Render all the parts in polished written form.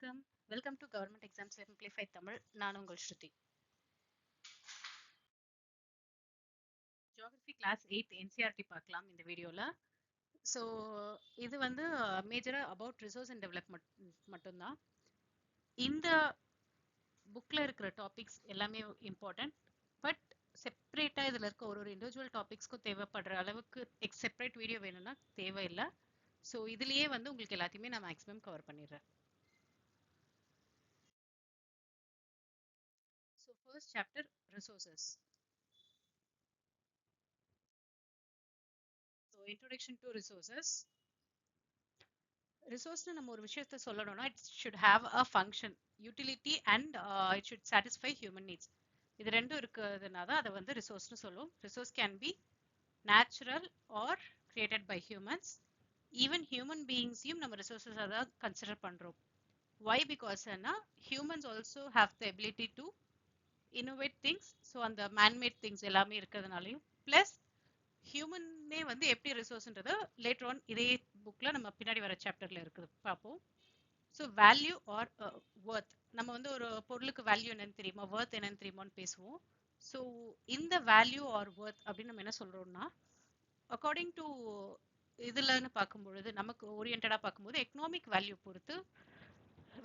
Welcome to government exam simplified Tamil. நான் உங்கள் ஸ்ருதி. Geography class 8 NCERT பார்க்கலாம் இந்த வீடியோல. ஸோ இது வந்து மேஜரா அபவுட் ரிசோர்ஸ் அண்ட் டெவலப்மெண்ட் மட்டும்தான். இந்த புக்ல இருக்கிற டாபிக்ஸ் எல்லாமே இம்பார்ட்டன்ட். பட் செப்பரேட்டா இதுல இருக்க ஒரு இண்டிவிஜுவல் டாபிக்ஸ்க்கும் தேவைப்படுற அளவுக்கு செப்பரேட் வீடியோ வேணும்னா தேவையில்லை. ஸோ இதுலயே வந்து உங்களுக்கு எல்லாத்தையுமே நான் மேக்ஸிமம் கவர் பண்ணிடுறேன். So first chapter resources. So introduction to resources. ரிசோர்ஸ்னு நம்ம ஒரு விஷயத்த சொல்லணும்னா it should have a function, utility and it should satisfy human needs. இது ரெண்டும் இருக்கிறதுனால தான் அதை வந்து ரிசோர்ஸ்னு சொல்லுவோம். Resource can be natural or created by humans. Even human பீயிங்ஸையும் நம்ம ரிசோர்ஸஸாக தான் கன்சிடர் பண்ணுறோம். ஒய் பிகாஸ்னா humans also have the ability to innovate things. So அந்த மேன்மேட் திங்ஸ் எல்லாமே இருக்கிறதுனாலையும் ப்ளஸ் ஹியூமனே வந்து எப்படி ரிசோர்ஸ்ன்றது லேட்டர் ஆன் இதே புக்ல நம்ம பின்னாடி வர சாப்டர்ல இருக்குது பார்ப்போம். ஸோ வேல்யூ ஆர் வர்த், நம்ம வந்து ஒரு பொருளுக்கு வேல்யூ என்னன்னு தெரியுமா, வர்த் என்னன்னு தெரியுமான்னு பேசுவோம். ஸோ இந்த வேல்யூ ஆர் வர்த் அப்படின்னு நம்ம என்ன சொல்றோம்னா, அக்கார்டிங் டு இதுலன்னு பார்க்கும்பொழுது நமக்கு ஓரியன்டா பார்க்கும்போது எக்கனாமிக் வேல்யூ பொறுத்து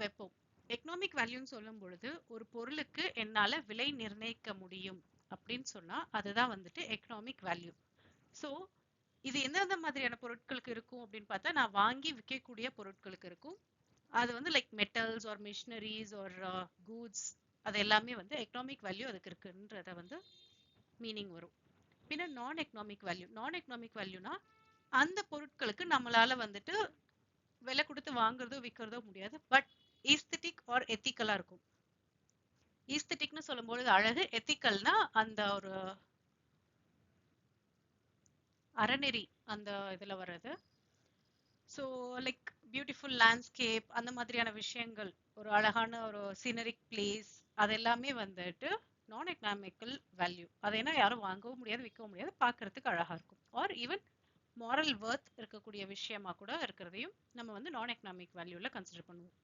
வைப்போம். எக்கனாமிக் வேல்யூன்னு சொல்லும் பொழுது ஒரு பொருளுக்கு என்னால விலை நிர்ணயிக்க முடியும் அப்படின்னு சொன்னா அதுதான் வந்துட்டு எக்கனாமிக் வேல்யூ. ஸோ இது எந்தெந்த மாதிரியான பொருட்களுக்கு இருக்கும் அப்படின்னு பார்த்தா, நான் வாங்கி விற்கக்கூடிய பொருட்களுக்கு இருக்கும். அது வந்து like metals or machineries or goods, அது எல்லாமே வந்து எக்கனாமிக் வேல்யூ அதுக்கு இருக்குன்றத வந்து மீனிங் வரும். பின்ன நான் எக்கனாமிக் வேல்யூ. நான் எக்கனாமிக் வேல்யூனா அந்த பொருட்களுக்கு நம்மளால வந்துட்டு விலை கொடுத்து வாங்குறதோ விற்கிறதோ முடியாது, பட் ஈஸ்தட்டிக் ஆர் எத்திக்கலா இருக்கும். ஈஸ்தட்டிக்னு சொல்லும்போது அழகு, எத்திக்கல்னா அந்த ஒரு அறநெறி அந்த இதுல வர்றது. ஸோ லைக் பியூட்டிஃபுல் லேண்ட்ஸ்கேப், அந்த மாதிரியான விஷயங்கள், ஒரு அழகான ஒரு சீனரிக் பிளேஸ், அது எல்லாமே வந்துட்டு நான் எக்கனாமிக்கல் வேல்யூ. அதை ஏன்னா யாரும் வாங்கவும் முடியாது விற்கவும் முடியாது, பார்க்கறதுக்கு அழகா இருக்கும். ஆர் ஈவன் மாரல் வர்த் இருக்கக்கூடிய விஷயமா கூட இருக்கிறதையும் நம்ம வந்து நான் எக்கனாமிக் வேல்யூல கன்சிடர் பண்ணுவோம்.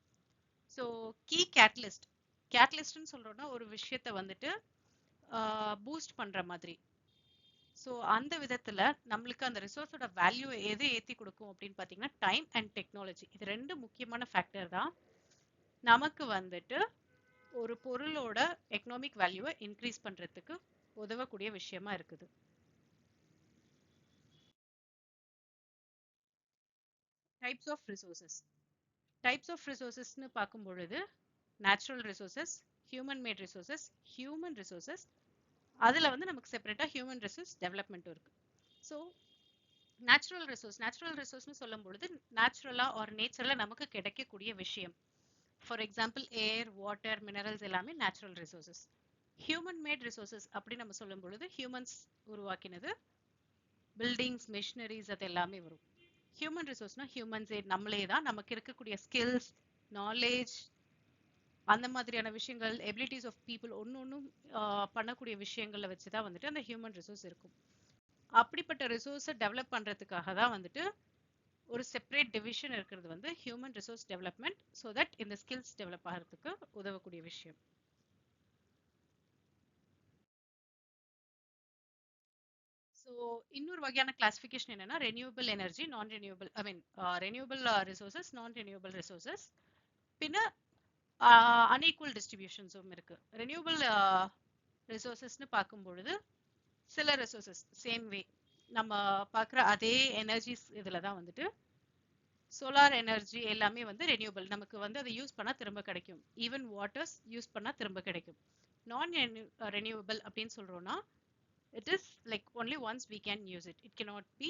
So key catalyst. கேட்டலிஸ்ட்னு சொல்றோம்னா ஒரு விஷயத்த வந்துட்டு பூஸ்ட் பண்ற மாதிரி. ஸோ அந்த விதத்துல நம்மளுக்கு அந்த ரிசோர்ஸோட வேல்யூ எது ஏற்றி கொடுக்கும் அப்படின்னு பார்த்தீங்கன்னா டைம் அண்ட் டெக்னாலஜி. இது ரெண்டு முக்கியமான ஃபேக்டர் தான் நமக்கு வந்துட்டு ஒரு பொருளோட எக்கனாமிக் வேல்யூவை இன்க்ரீஸ் பண்றதுக்கு உதவக்கூடிய விஷயமா இருக்குது. Types of resources. Types of ரிசோர்சஸ்னு பார்க்கும் பொழுது natural resources, human made resources, human resources, அதில் வந்து நமக்கு செப்பரேட்டாக ஹியூமன் ரிசோர்ஸ் டெவலப்மெண்ட்டும் இருக்கு. ஸோ நேச்சுரல் ரிசோர்ஸ்னு சொல்லும் பொழுது நேச்சுரலா ஆர் நேச்சர்ல நமக்கு கிடைக்கக்கூடிய விஷயம். For example air, water, minerals எல்லாமே natural resources. Human made resources அப்படி நம்ம சொல்லும் பொழுது ஹியூமன்ஸ் உருவாக்கினது, பில்டிங்ஸ், மிஷினரிஸ், அது எல்லாமே வரும். ஹியூமன் ரிசோர்ஸ்னா ஹியூமன்ஸே, நம்மளே தான், நமக்கு இருக்கக்கூடிய ஸ்கில்ஸ், நாலேஜ், அந்த மாதிரியான விஷயங்கள், எபிலிட்டிஸ் ஆஃப் பீப்புள், ஒன்றும் பண்ணக்கூடிய விஷயங்களை வச்சு தான் வந்துட்டு அந்த ஹியூமன் ரிசோர்ஸ் இருக்கும். அப்படிப்பட்ட ரிசோர்ஸை டெவலப் பண்றதுக்காக தான் வந்துட்டு ஒரு செப்பரேட் டிவிஷன் இருக்கிறது வந்து human resource development. So that இந்த ஸ்கில்ஸ் டெவலப் ஆகிறதுக்கு உதவக்கூடிய விஷயம். ஸோ இன்னொரு வகையான கிளாசிஃபிகேஷன் என்னன்னா renewable energy, non renewable, I mean renewable resources, non renewable resources. பின்ன அன்ஈக்குவல் டிஸ்ட்ரிபியூஷன்ஸும் இருக்கு. ரெனியூவபிள் ரிசோர்சஸ்னு பார்க்கும் பொழுது சில ரிசோர்சஸ் சேம் வே நம்ம பார்க்குற அதே எனர்ஜிஸ் இதில் தான் வந்துட்டு சோலார் எனர்ஜி எல்லாமே வந்து ரெனியூவபிள், நமக்கு வந்து அதை யூஸ் பண்ணால் திரும்ப கிடைக்கும். ஈவன் வாட்டர்ஸ் யூஸ் பண்ணால் திரும்ப கிடைக்கும். நான் ரெனியூவபிள் அப்படின்னு சொல்கிறோன்னா it is like only once we can use it, it cannot be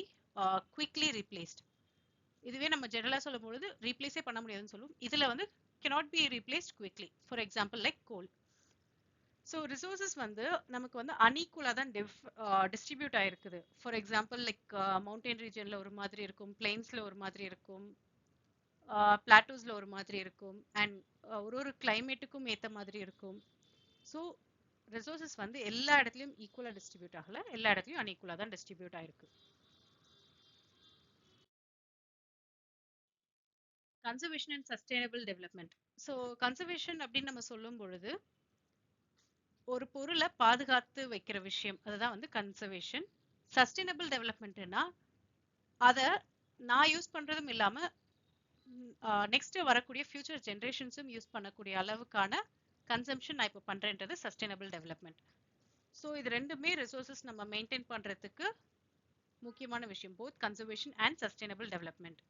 quickly replaced. இதுவே நம்ம ஜெனரலாக சொல்லும் பொழுது ரீப்ளேஸே பண்ண முடியாதுன்னு சொல்லுவோம். இதில் வந்து cannot be replaced quickly. For example like goal. So resources வந்து நமக்கு வந்து அன்ஈக்குவலாக தான் டிஸ்ட்ரிபியூட் ஆயிருக்குது. ஃபார் எக்ஸாம்பிள் லைக் மவுண்டைன் ரீஜனில் ஒரு மாதிரி இருக்கும், பிளெயின்ஸில் ஒரு மாதிரி இருக்கும், பிளாட்டோஸில் ஒரு மாதிரி இருக்கும், அண்ட் ஒரு கிளைமேட்டுக்கும் ஏற்ற மாதிரி இருக்கும். ஸோ ரிசோர்சஸ் வந்து எல்லா இடத்துலையும் ஈக்குவலாக டிஸ்ட்ரிபியூட் ஆகலை, எல்லா இடத்துலையும் அன்ஈக்குவலாக தான் டிஸ்ட்ரிபியூட் ஆயிருக்கு. Conservation and sustainable development. So conservation அப்படின்னு நம்ம சொல்லும் பொழுது ஒரு பொருளை பாதுகாத்து வைக்கிற விஷயம், அதுதான் வந்து கன்சர்வேஷன். சஸ்டைனபிள் டெவலப்மெண்ட்னா அதை நான் யூஸ் பண்றதும் இல்லாம நெக்ஸ்ட் வரக்கூடிய ஃபியூச்சர் ஜென்ரேஷன்ஸும் யூஸ் பண்ணக்கூடிய அளவுக்கான கன்சம்ஷன் நான் இப்போ பண்றேன்றது சஸ்டைனபிள் டெவலப்மெண்ட். ஸோ இது ரெண்டுமே ரிசோர்சஸ் நம்ம மெயின்டைன் பண்றதுக்கு முக்கியமான விஷயம், both conservation and sustainable development.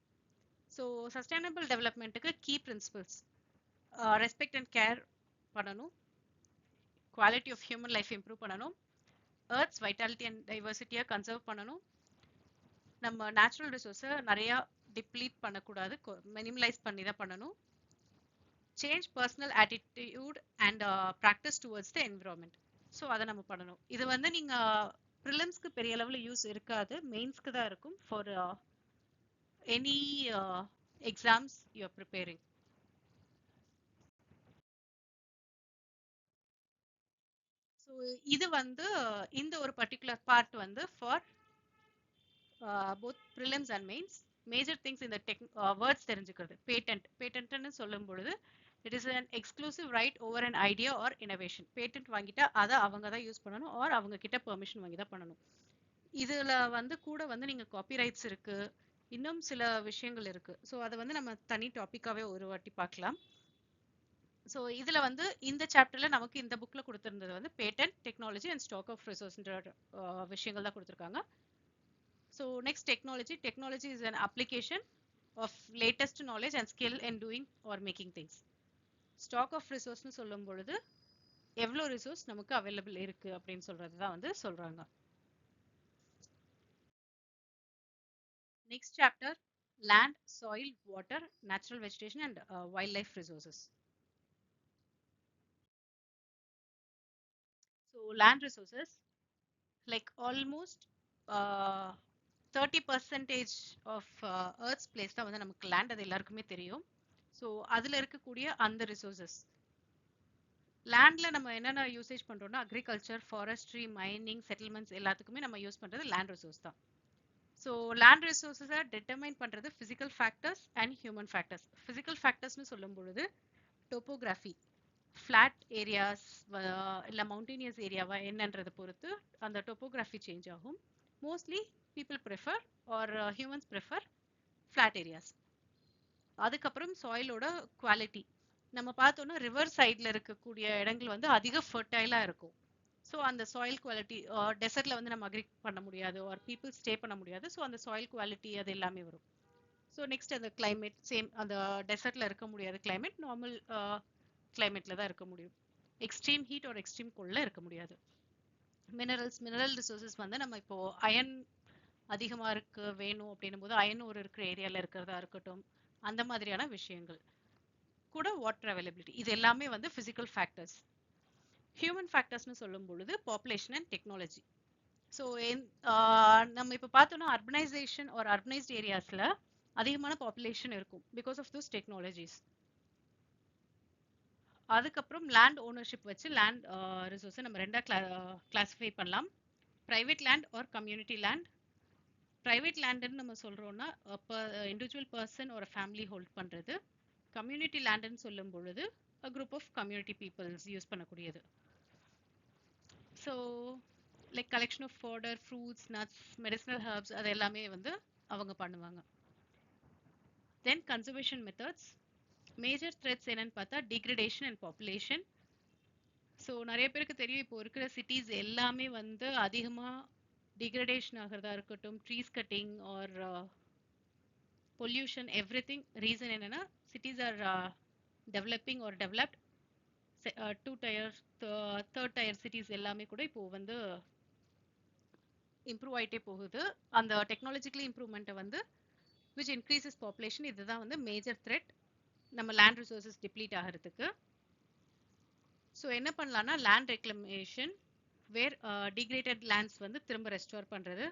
So sustainable டெவலப்மெண்ட்டுக்கு key principles: respect and care பண்ணணும், quality of human life improve பண்ணணும், எர்த்ஸ் வைட்டாலிட்டி அண்ட் டைவர்சிட்டியை கன்சர்வ் பண்ணணும், நம்ம நேச்சுரல் ரிசோர்ஸை நிறையா டிப்ளீட் பண்ணக்கூடாது, மினிமலைஸ் பண்ணி தான் பண்ணணும், change personal attitude and practice towards the environment. So அதை நம்ம பண்ணணும். இது வந்து நீங்கள் ப்ரிலிம்ஸ்க்கு பெரிய அளவில் யூஸ் இருக்காது, மெயின்ஸ்க்கு தான் இருக்கும், for any exams you are preparing. So இது வந்து இந்த ஒரு பர்டிகுலர் பார்ட் வந்து for both prelims and mains. Major things இந்த வேர்ட்ஸ் தெரிஞ்சுக்கிறது. பேட்டன்ட்னு சொல்லும் பொழுது it is an exclusive right over an idea or innovation. Patent வாங்கிட்டா அதை அவங்க தான் யூஸ் பண்ணணும், ஆர் அவங்க கிட்ட பெர்மிஷன் வாங்கி தான் பண்ணணும். இதுல வந்து கூட வந்து நீங்க காப்பிரைட்ஸ் இருக்கு, இன்னும் சில விஷயங்கள் இருக்கு. ஸோ அதை வந்து நம்ம தனி டாபிக்காவே ஒரு வாட்டி பார்க்கலாம். ஸோ இதுல வந்து இந்த சாப்டர்ல நமக்கு இந்த புக்ல கொடுத்திருந்தது வந்து patent, technology and stock of ரிசோர்ஸ்ன்ற விஷயங்கள் தான் கொடுத்துருக்காங்க. So next technology. Technology is an application of latest knowledge and skill in doing or making things. Stock of ரிசோர்ஸ்னு சொல்லும் பொழுது எவ்வளோ ரிசோர்ஸ் நமக்கு அவைலபிள் இருக்கு அப்படின்னு சொல்றது தான் வந்து சொல்றாங்க. Next chapter land, soil, water, natural vegetation and wildlife resources. So land resources, like almost 30% of earth's place தான் வந்து நமக்கு land, அது எல்லாருக்குமே தெரியும். ஸோ அதில் இருக்கக்கூடிய அந்த ரிசோர்சஸ், லேண்ட்ல நம்ம என்னென்ன யூசேஜ் பண்றோம்னா அக்ரிகல்ச்சர், ஃபாரஸ்ட்ரி, மைனிங், செட்டில்மெண்ட்ஸ் எல்லாத்துக்குமே நம்ம யூஸ் பண்றது லேண்ட் ரிசோர்ஸ் தான். ஸோ லேண்ட் ரிசோர்ஸஸை டிட்டர்மைன் பண்றது physical factors and human factors. Physical ஃபேக்டர்ஸ்னு சொல்லும் பொழுது டோப்போகிராஃபி, ஃப்ளாட் ஏரியாஸ் இல்லை மவுண்டேனியஸ் ஏரியாவா என்னன்றதை பொறுத்து அந்த டோப்போகிராஃபி சேஞ்ச் ஆகும். Mostly people prefer or humans prefer flat areas. அதுக்கப்புறம் சாயிலோட குவாலிட்டி, நம்ம பார்த்தோம்னா ரிவர் சைடில் இருக்கக்கூடிய இடங்கள் வந்து அதிக ஃபர்டைலாக இருக்கும். ஸோ அந்த சாயில் குவாலிட்டி, டெசர்ட்ல வந்து நம்ம அக்ரி பண்ண முடியாது, ஆர் பீப்புள் ஸ்டே பண்ண முடியாது. ஸோ அந்த சாயில் குவாலிட்டி அது எல்லாமே வரும். ஸோ நெக்ஸ்ட் அந்த கிளைமேட் சேம், அந்த டெசர்ட்ல இருக்க முடியாது கிளைமேட், நார்மல் கிளைமேட்ல தான் இருக்க முடியும். எக்ஸ்ட்ரீம் ஹீட் ஒரு எக்ஸ்ட்ரீம் கோல்ட்ல இருக்க முடியாது. மினரல் ரிசோர்சஸ் வந்து நம்ம இப்போ அயன் அதிகமாக இருக்கு வேணும் அப்படின்னும் போது அயன் ஒரு இருக்கிற ஏரியாவில் இருக்கிறதா இருக்கட்டும், அந்த மாதிரியான விஷயங்கள் கூட. வாட்டர் அவைலபிலிட்டி, இது எல்லாமே வந்து பிசிக்கல் ஃபேக்டர்ஸ். ஹியூமன் ஃபேக்டர்ஸ்னு சொல்லும் பொழுது பாப்புலேஷன் அண்ட் டெக்னாலஜி. ஸோ நம்ம இப்போ பார்த்தோம்னா அர்பனைசேஷன் ஒரு அர்பனைஸ்ட் ஏரியாஸில் அதிகமான பாப்புலேஷன் இருக்கும் பிகாஸ் ஆஃப் தோஸ் டெக்னாலஜிஸ். அதுக்கப்புறம் லேண்ட் ஓனர்ஷிப் வச்சு லேண்ட் ரிசோர்ஸை நம்ம ரெண்டாக கிளாஸிஃபை பண்ணலாம், private land or community land. Private லேண்டுன்னு நம்ம சொல்கிறோன்னா இண்டிவிஜுவல் பர்சன் ஒரு ஃபேமிலி ஹோல்ட் பண்ணுறது. கம்யூனிட்டி லேண்டுன்னு சொல்லும் பொழுது a group of community peoples use பண்ணக்கூடியது. So like collection of fodder, fruits, nuts, medicinal herbs, அது எல்லாமே வந்து அவங்க பண்ணுவாங்க. Then conservation methods. Major threats என்னன்னு பார்த்தா டிகிரடேஷன் அண்ட் பாப்புலேஷன். ஸோ நிறைய பேருக்கு தெரியும், இப்போ இருக்கிற சிட்டிஸ் எல்லாமே வந்து அதிகமாக டிகிரடேஷன் ஆகிறதா இருக்கட்டும், trees cutting or pollution, everything. Reason என்னன்னா cities are developing or developed. 2 tier 3rd tier cities எல்லாமே கூட இப்போ வந்து இம்ப்ரூவ் ஆகிட்டே போகுது. அந்த டெக்னாலஜிக்கலி இம்ப்ரூவ்மெண்ட்டை வந்து விச் இன்க்ரீசஸ் பாப்புலேஷன், இதுதான் வந்து மேஜர் த்ரெட் நம்ம லேண்ட் ரிசோர்சஸ் டிப்ளீட் ஆகிறதுக்கு. ஸோ என்ன பண்ணலாம்னா land reclamation, where degraded lands வந்து திரும்ப ரெஸ்டோர் பண்ணுறது.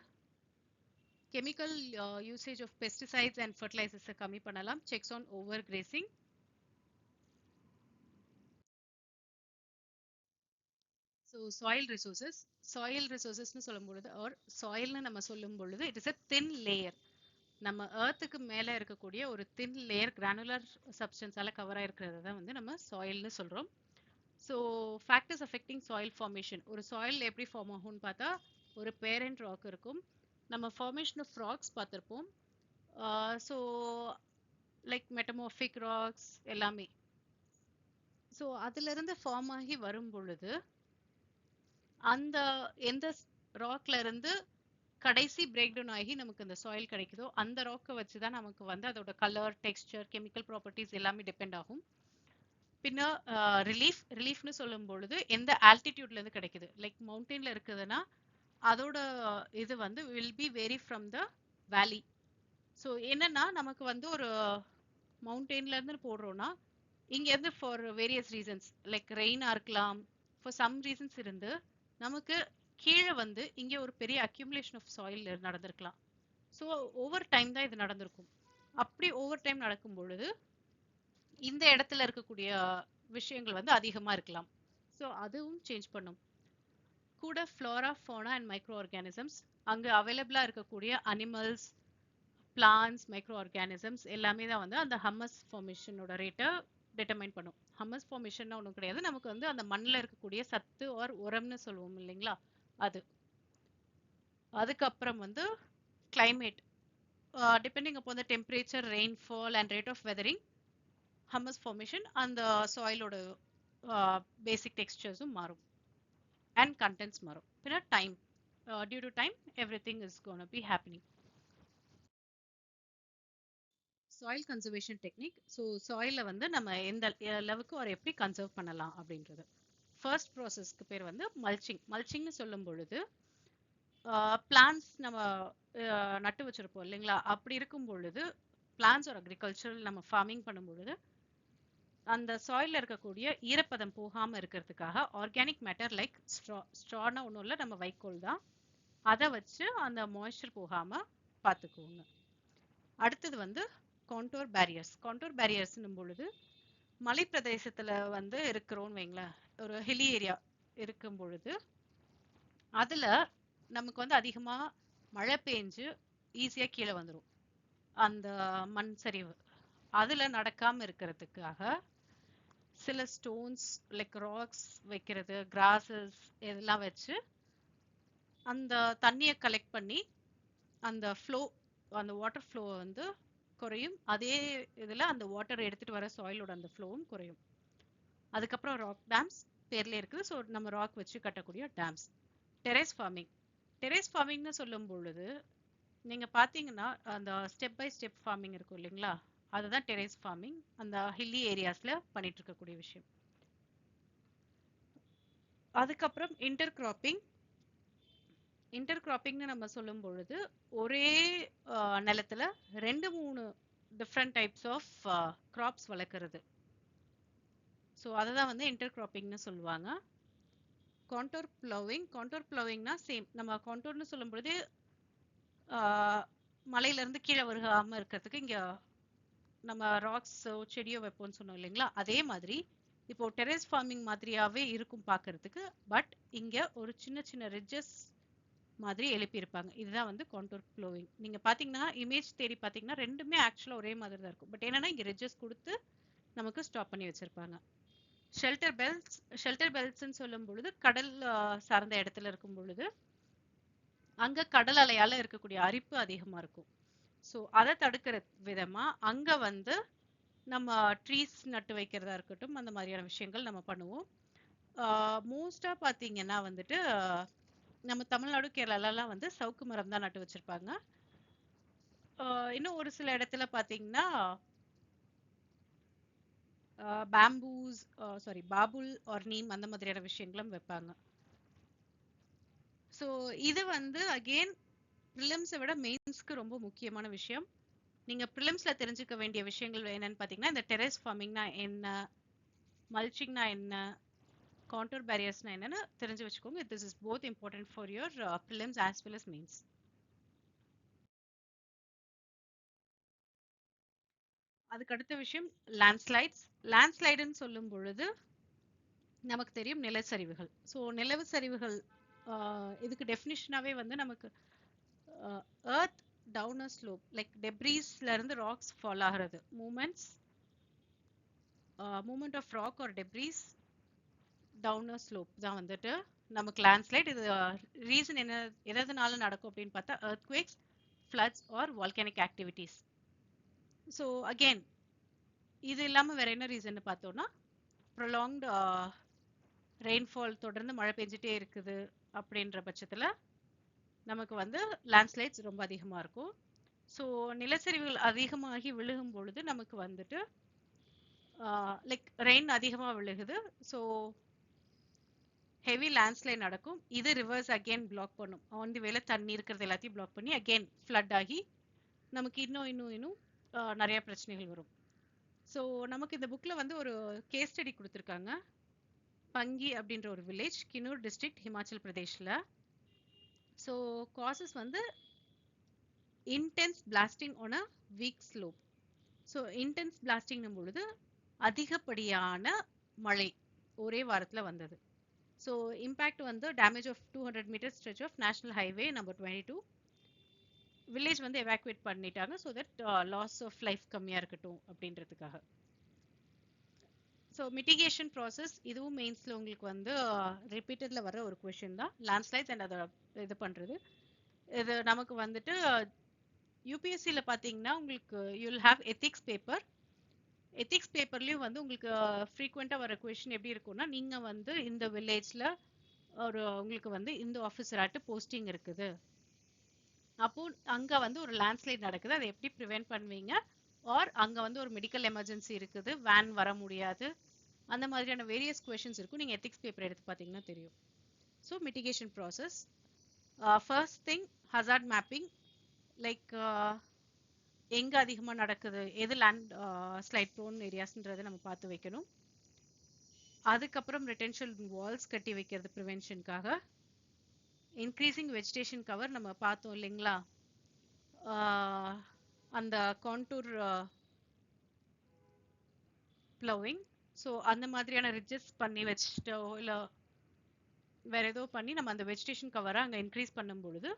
Chemical usage of pesticides and ஃபர்டிலைசர்ஸை கம்மி பண்ணலாம். Checks on over grazing. So soil ரிசோர்சஸ்னு சொல்லும் பொழுது, ஆர் சாயில்னு நம்ம சொல்லும் பொழுது it is a thin layer. நம்ம எர்த்துக்கு மேல இருக்கக்கூடிய ஒரு தின் லேயர் கிரானுலர் சப்ஸ்டன்ஸால கவர் ஆயிருக்கிறது தான் வந்து நம்ம சாயில்னு சொல்றோம். So factors affecting soil formation, ஒரு சாயில் எப்படி ஃபார்ம் ஆகும்னு பார்த்தா ஒரு பேரண்ட் ராக் இருக்கும். நம்ம ஃபார்மேஷன் ஆஃப் ராக்ஸ் பார்த்துருப்போம். ஸோ லைக் மெட்டமார்பிக் ராக்ஸ் எல்லாமே. ஸோ அதிலிருந்து ஃபார்ம் ஆகி வரும் பொழுது அந்த எந்த ராக்ல இருந்து கடைசி பிரேக் டவுன் ஆகி நமக்கு இந்த சாயில் கிடைக்குதோ அந்த ராக்கை வச்சு தான் நமக்கு வந்து அதோட கலர், டெக்ஸ்டர், கெமிக்கல் ப்ராப்பர்ட்டிஸ் எல்லாமே டிபெண்ட் ஆகும். பின்ன ரிலீஃப்னு சொல்லும் பொழுது எந்த ஆல்டிடியூட்ல இருந்து கிடைக்குது. லைக் மவுண்டெயின்ல இருக்குதுன்னா அதோட இது வந்து will be vary from the valley. So என்னன்னா நமக்கு வந்து ஒரு மவுண்டெயின்ல இருந்து போடுறோம்னா இங்க இருந்து ஃபார் வேரியஸ் ரீசன்ஸ் லைக் ரெயினா இருக்கலாம், ஃபார் சம் ரீசன்ஸ் இருந்து நமக்கு கீழே வந்து இங்க ஒரு பெரிய அக்யூமுலேஷன் ஆஃப் சாயில் நடந்திருக்கலாம். ஸோ ஓவர் டைம் தான் இது நடந்திருக்கும். அப்படி ஓவர் டைம் நடக்கும் பொழுது இந்த இடத்துல இருக்கக்கூடிய விஷயங்கள் வந்து அதிகமா இருக்கலாம். ஸோ அதுவும் சேஞ்ச் பண்ணும். கூட ஃப்ளோரா, ஃபோனா அண்ட் மைக்ரோ ஆர்கானிசம்ஸ், அங்க அவைலபிளா இருக்கக்கூடிய அனிமல்ஸ், பிளான்ஸ், மைக்ரோ ஆர்கானிசம்ஸ் எல்லாமே தான் வந்து அந்த ஹம்மஸ் ஃபார்மேஷனோட ரேட்டை டிட்டர்மைன் பண்ணும். ஹம்மஸ் ஃபார்மேஷன் ஒன்றும் கிடையாது, நமக்கு வந்து அந்த மண்ணில் இருக்கக்கூடிய சத்து ஆர் உரம்னு சொல்லுவோம் இல்லைங்களா, அது. அதுக்கப்புறம் வந்து climate, depending upon the temperature, rainfall and rate of weathering, humus formation and the soil oda basic textures மாறும் and contents மாறும். பின்ன time, due to time everything is going to be happening. soil conservation technique. So சாயில வந்து நம்ம எந்த லெவலுக்கு ஒரு எப்படி கன்சர்வ் பண்ணலாம் அப்படின்றது. ஃபர்ஸ்ட் ப்ராசஸ்க்கு பேர் வந்து மல்ச்சிங். மல்ச்சிங்னு சொல்லும் பொழுது பிளான்ஸ் நம்ம நட்டு வச்சிருப்போம் இல்லைங்களா, அப்படி இருக்கும் பொழுது பிளான்ஸ் ஒரு அக்ரிகல்ச்சரல் நம்ம ஃபார்மிங் பண்ணும் பொழுது அந்த சாயில்ல இருக்கக்கூடிய ஈரப்பதம் போகாம இருக்கிறதுக்காக ஆர்கானிக் மேட்டர் லைக் ஸ்ட்ரானா ஒன்றும் இல்லை, நம்ம வைக்கோல் தான், அதை வச்சு அந்த மாய்ஸ்சர் போகாம பார்த்துக்குவோங்க. அடுத்தது வந்து கான்டோர் பேரியர்ஸ். கான்டோர் பேரியர்ஸ்னும் பொழுது மலை பிரதேசத்துல வந்து இருக்கிறோம்னு வைங்களேன், ஒரு ஹில்லி ஏரியா இருக்கும் பொழுது அதுல நமக்கு வந்து அதிகமா மழை பெஞ்சு ஈஸியா கீழே வந்துடும் அந்த மண் சரிவு. அதுல நடக்காம இருக்கிறதுக்காக சில ஸ்டோன்ஸ் லைக் ராக்ஸ் வைக்கிறது, கிராசஸ் இதெல்லாம் வச்சு அந்த தண்ணியை கலெக்ட் பண்ணி அந்த ஃப்ளோ, அந்த வாட்டர் ஃப்ளோ வந்து குறையும். அதே இதுல அந்த வாட்டர் எடுத்துட்டு வர சாயிலோட அந்த ஃப்ளோவும் குறையும். அதுக்கப்புறம் ராக் டேம்ஸ் பேர்ல இருக்குது. ஸோ நம்ம ராக் வச்சு கட்டக்கூடிய டேம்ஸ். Terrace farming. டெரேஸ் ஃபார்மிங்னு சொல்லும் பொழுது நீங்க பாத்தீங்கன்னா அந்த ஸ்டெப் பை ஸ்டெப் ஃபார்மிங் இருக்கும் இல்லைங்களா, அதுதான் டெரேஸ் ஃபார்மிங். அந்த ஹில்லி ஏரியாஸ்ல பண்ணிட்டு இருக்கக்கூடிய விஷயம். அதுக்கப்புறம் இன்டர் கிராப்பிங். இன்டர் கிராப்பிங்னு நம்ம சொல்லும் பொழுது ஒரே நிலத்துல 2-3 டிஃப்ரெண்ட் டைப்ஸ் ஆஃப் கிராப்ஸ் வளர்க்கறது. ஸோ அதை தான் வந்து இன்டர் கிராப்பிங்னு சொல்லுவாங்க. Contour blowing. கான்டோர் ப்ளோவிங்னா சேம், நம்ம கான்டோர்னு சொல்லும் பொழுது மலையில இருந்து கீழே வருகாம இருக்கிறதுக்கு இங்க நம்ம ராக்ஸோ செடியோ வைப்போம்னு சொன்னோம் இல்லைங்களா, அதே மாதிரி இப்போ டெரேஸ் ஃபார்மிங் மாதிரியாவே இருக்கும் பார்க்கறதுக்கு. பட் இங்க ஒரு சின்ன சின்ன ரிட்ஜஸ் மாதிரி எழுப்பியிருப்பாங்க. இதுதான் வந்து கான்டோர் ப்ளோவிங். நீங்க பாத்தீங்கன்னா இமேஜ் தேடி பாத்தீங்கன்னா ரெண்டுமே ஆக்சுவலா ஒரே மாதிரி தான் இருக்கும். பட் என்னன்னா இங்க ரிட்ஜஸ் கொடுத்து நமக்கு ஸ்டாப் பண்ணி வச்சிருப்பாங்க. Shelter belts. ஷெல்டர் பெல்ட்ஸ்ன்னு சொல்லும் பொழுது கடல் சார்ந்த இடத்துல இருக்கும் பொழுது அங்க கடல் அலையால இருக்கக்கூடிய அரிப்பு அதிகமா இருக்கும். ஸோ அதை தடுக்கிற விதமா அங்க வந்து நம்ம ட்ரீஸ் நட்டு வைக்கிறதா இருக்கட்டும், அந்த மாதிரியான விஷயங்கள் நம்ம பண்ணுவோம். மோஸ்டா பாத்தீங்கன்னா வந்துட்டு நம்ம தமிழ்நாடு, கேரளாலாம் வந்து சவுக்கு மரம் தான் நட்டு வச்சிருப்பாங்க. இன்னும் ஒரு சில இடத்துல பாத்தீங்கன்னா பேம்பூஸ், சாரி பாபுல் ஆர் நீம் அந்த மாதிரியான விஷயங்களும் வைப்பாங்க. ஸோ இது வந்து அகெயின் ப்ரிலிம்ஸை விட மெயின்ஸ்க்கு ரொம்ப முக்கியமான விஷயம். நீங்க ப்ரிலிம்ஸ்ல தெரிஞ்சுக்க வேண்டிய விஷயங்கள் என்னன்னு பாத்தீங்கன்னா இந்த டெரேஸ் ஃபார்மிங்னா என்ன, மல்ச்சிங்னா என்ன, கான்டோர் பேரியர்ஸ்னா என்னன்னு தெரிஞ்சு வச்சுக்கோங்க. This is both important for your prelims as well as mains. அதுக்கு அடுத்த விஷயம் லேண்ட்ஸ்லைட்ஸ். லேண்ட்ஸ்லைடுன்னு சொல்லும் பொழுது நமக்கு தெரியும் நிலச்சரிவுகள். ஸோ நிலவு சரிவுகள் இதுக்கு டெஃபினிஷனாவே வந்து நமக்கு earth down a slope like debrisல இருந்து rocks fall ஆகிறது movement of rock or debris down a slope தான் வந்துட்டு நமக்கு landslide. இது ரீசன் என்ன எதனால நடக்கும் அப்படின்னு பார்த்தா earthquakes, floods or volcanic activities. So again இது இல்லாம வேற என்ன ரீசன் பார்த்தோம்னா prolonged rainfall தொடர்ந்து மழை பெஞ்சிட்டே இருக்குது அப்படின்ற பட்சத்துல நமக்கு வந்து landslides ரொம்ப அதிகமா இருக்கும். ஸோ நிலச்சரிவுகள் அதிகமாகி விழுகும் பொழுது நமக்கு வந்துட்டு லைக் ரெயின் அதிகமாக விழுகுது. ஸோ ஹெவி லேண்ட்ஸ்லைட் நடக்கும். இது ரிவர்ஸ் அகெயின் பிளாக் பண்ணும். ஆன் தி வேல தண்ணி இருக்கிறது எல்லாத்தையும் பிளாக் பண்ணி அகெயின் ஃப்ளட் ஆகி நமக்கு இன்னும் நிறைய பிரச்சனைகள் வரும். ஸோ நமக்கு இந்த புக்கில் வந்து ஒரு கேஸ் ஸ்டடி கொடுத்துருக்காங்க. பங்கி அப்படின்ற ஒரு வில்லேஜ், கினூர் டிஸ்ட்ரிக்ட், ஹிமாச்சல் பிரதேஷில். ஸோ காசஸ் வந்து intense blasting on a weak slope. So intense பிளாஸ்டிங்னும் பொழுது அதிகப்படியான மழை ஒரே வாரத்தில் வந்தது. ஸோ இம்பேக்ட் வந்து damage of 200 metre stretch of national highway number 22. Village வந்து எவாக்குவேட் பண்ணிட்டாங்க. So that loss of life கம்மியாக இருக்கட்டும் அப்படின்றதுக்காக. ஸோ மிட்டிகேஷன் ப்ராசஸ் இதுவும் மெயின்ஸில் உங்களுக்கு வந்து ரிப்பீட்டடில் வர ஒரு கொஷின் தான். லேண்ட்ஸ்லைட்ஸ் அண்ட் அதை இது பண்ணுறது. இது நமக்கு வந்துட்டு யூபிஎஸ்சியில் பார்த்தீங்கன்னா உங்களுக்கு you'll have ethics paper. Ethics பேப்பர்லேயும் வந்து உங்களுக்கு ஃப்ரீக்வெண்ட்டாக வர கொஷின் எப்படி இருக்கும்னா, நீங்கள் வந்து இந்த வில்லேஜில் உங்களுக்கு வந்து இந்த ஆஃபீஸராட்டு போஸ்டிங் இருக்குது, அப்போ அங்கே வந்து ஒரு லேண்ட்ஸ்லைட் நடக்குது, அதை எப்படி ப்ரிவென்ட் பண்ணுவீங்க, ஆர் அங்கே வந்து ஒரு மெடிக்கல் எமர்ஜென்சி இருக்குது, வேன் வர முடியாது, அந்த மாதிரியான வேரியஸ் கொஷின்ஸ் இருக்கும். நீங்கள் எத்திக்ஸ் பேப்பர் எடுத்து பார்த்தீங்கன்னா தெரியும். So mitigation process, first thing hazard mapping, like எங்க அதிகமா நடக்குது, எது லேண்ட் ஸ்லைட் ப்ரோன் ஏரியாஸ்ன்றதை நம்ம பார்த்து வைக்கணும். அதுக்கப்புறம் ரிட்டென்ஷன் வால்ஸ் கட்டி வைக்கிறது ப்ரிவென்ஷனுக்காக. இன்க்ரீசிங் வெஜிடேஷன் கவர் நம்ம பார்த்தோம் இல்லைங்களா, அந்த கான்டூர் ப்ளவிங். ஸோ அந்த மாதிரியான ரிட்ஜஸ் பண்ணி வச்சுட்டோ இல்லை வேற ஏதோ பண்ணி நம்ம அந்த வெஜிடேஷன் கவரை அங்கே இன்க்ரீஸ் பண்ணும் பொழுது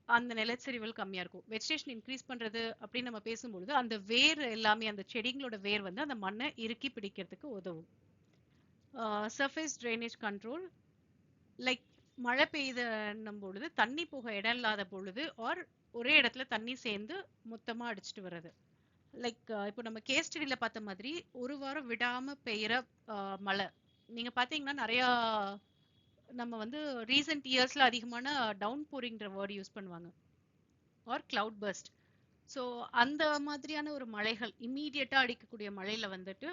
அந்த நிலச்சரிவுகள் கம்மியா இருக்கும். வெஜிடேஷன் இன்க்ரீஸ் பண்றது அப்படின்னு நம்ம பேசும்பொழுது அந்த வேர் எல்லாமே, அந்த செடிங்களோட வேர் வந்து அந்த மண்ணை இறுக்கி பிடிக்கிறதுக்கு உதவும். சர்ஃபேஸ் ட்ரைனேஜ் கண்ட்ரோல், லைக் மழை பெய்யுதுன்னும் பொழுது தண்ணி போக இடம் இல்லாத பொழுது ஆர் ஒரே இடத்துல தண்ணி சேர்ந்து மொத்தமா அடிச்சுட்டு வர்றது. லைக் இப்போ நம்ம கேஸ் ஸ்டடியில பார்த்த மாதிரி ஒரு வாரம் விடாம பெய்யற மழை நீங்க பாத்தீங்கன்னா நிறைய நம்ம வந்து ரீசெண்ட் இயர்ஸ்ல அதிகமான டவுன் போரிங்ன்ற வேர்டு யூஸ் பண்ணுவாங்க, ஆர் கிளவுட் பர்ஸ்ட். ஸோ அந்த மாதிரியான ஒரு மழைகள் இம்மீடியட்டா அடிக்கக்கூடிய மழையில வந்துட்டு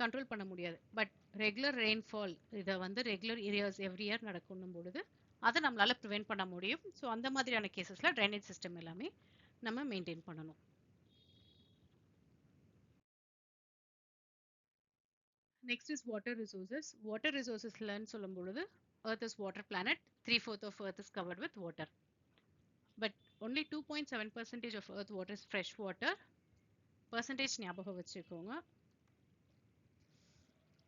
கண்ட்ரோல் பண்ண முடியாது. பட் ரெகுலர் ரெயின்ஃபால் இதை வந்து ரெகுலர் ஏரியாஸ் எவ்ரி இயர் நடக்கணும் பொழுது அதை நம்மளால ப்ரிவென்ட் பண்ண முடியும். ஸோ அந்த மாதிரியான கேசஸ்ல ட்ரைனேஜ் சிஸ்டம் எல்லாமே நம்ம மெயின்டைன் பண்ணணும். Next is water resources. Water resources ன்னு சொல்லும் பொழுது Earth is water planet. 3/4 of Earth is covered with water. But only 2.7% of Earth water is fresh water. Percentage ஞாபகம் வச்சுக்கோங்க.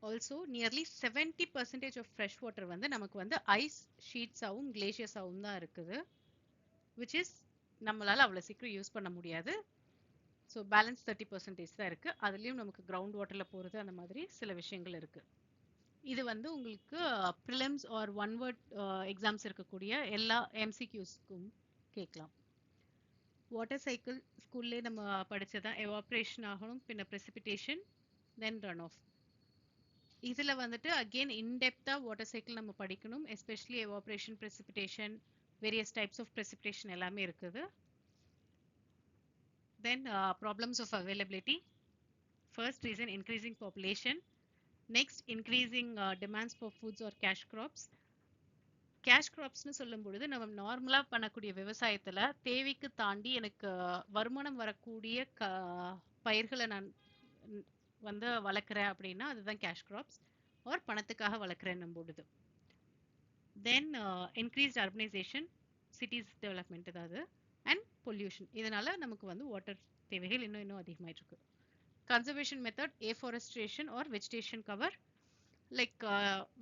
Also nearly 70% of fresh water வந்து நமக்கு வந்து ice ஷீட்ஸாகவும் கிளேஷியர்ஸாகவும் தான் இருக்குது. which is நம்மளால அவ்வளோ சீக்கிரம் யூஸ் பண்ண முடியாது. ஸோ பேலன்ஸ் 30% தான் இருக்கு. அதுலேயும் நமக்கு கிரவுண்ட் வாட்டர்ல போகிறது அந்த மாதிரி சில விஷயங்கள் இருக்கு. இது வந்து உங்களுக்கு prelims or one word exams இருக்கக்கூடிய எல்லா எம்சிக்யூஸ்க்கும் கேட்கலாம். வாட்டர் சைக்கிள் ஸ்கூல்லே நம்ம படிச்சதான், எவாப்ரேஷன் ஆகணும், பின்ன ப்ரெசிபிடேஷன், தென் ரன் ஆஃப். இதில் வந்துட்டு அகெயின் இன்டெப்த்தாக வாட்டர் சைக்கிள் நம்ம படிக்கணும். Especially evaporation, precipitation, various types of precipitation எல்லாமே இருக்குது. Then problems of availability. First reason, increasing population. Next, increasing demands for foods or cash crops. Cash கிராப்ஸ்னு சொல்லும் பொழுது நம்ம நார்மலாக பண்ணக்கூடிய விவசாயத்தில் தேவைக்கு தாண்டி எனக்கு வருமானம் வரக்கூடிய பயிர்களை நான் வந்து வளர்க்குறேன் அப்படின்னா அதுதான் கேஷ் கிராப்ஸ், ஆர் பணத்துக்காக வளர்க்குறேன்னும் பொழுது. Then increased urbanisation, cities development ஏதாவது, அண்ட் பொல்யூஷன். இதனால நமக்கு வந்து வாட்டர் தேவைகள் இன்னும் அதிகமாயிட்டு இருக்கு. Conservation method, afforestation or vegetation cover. Like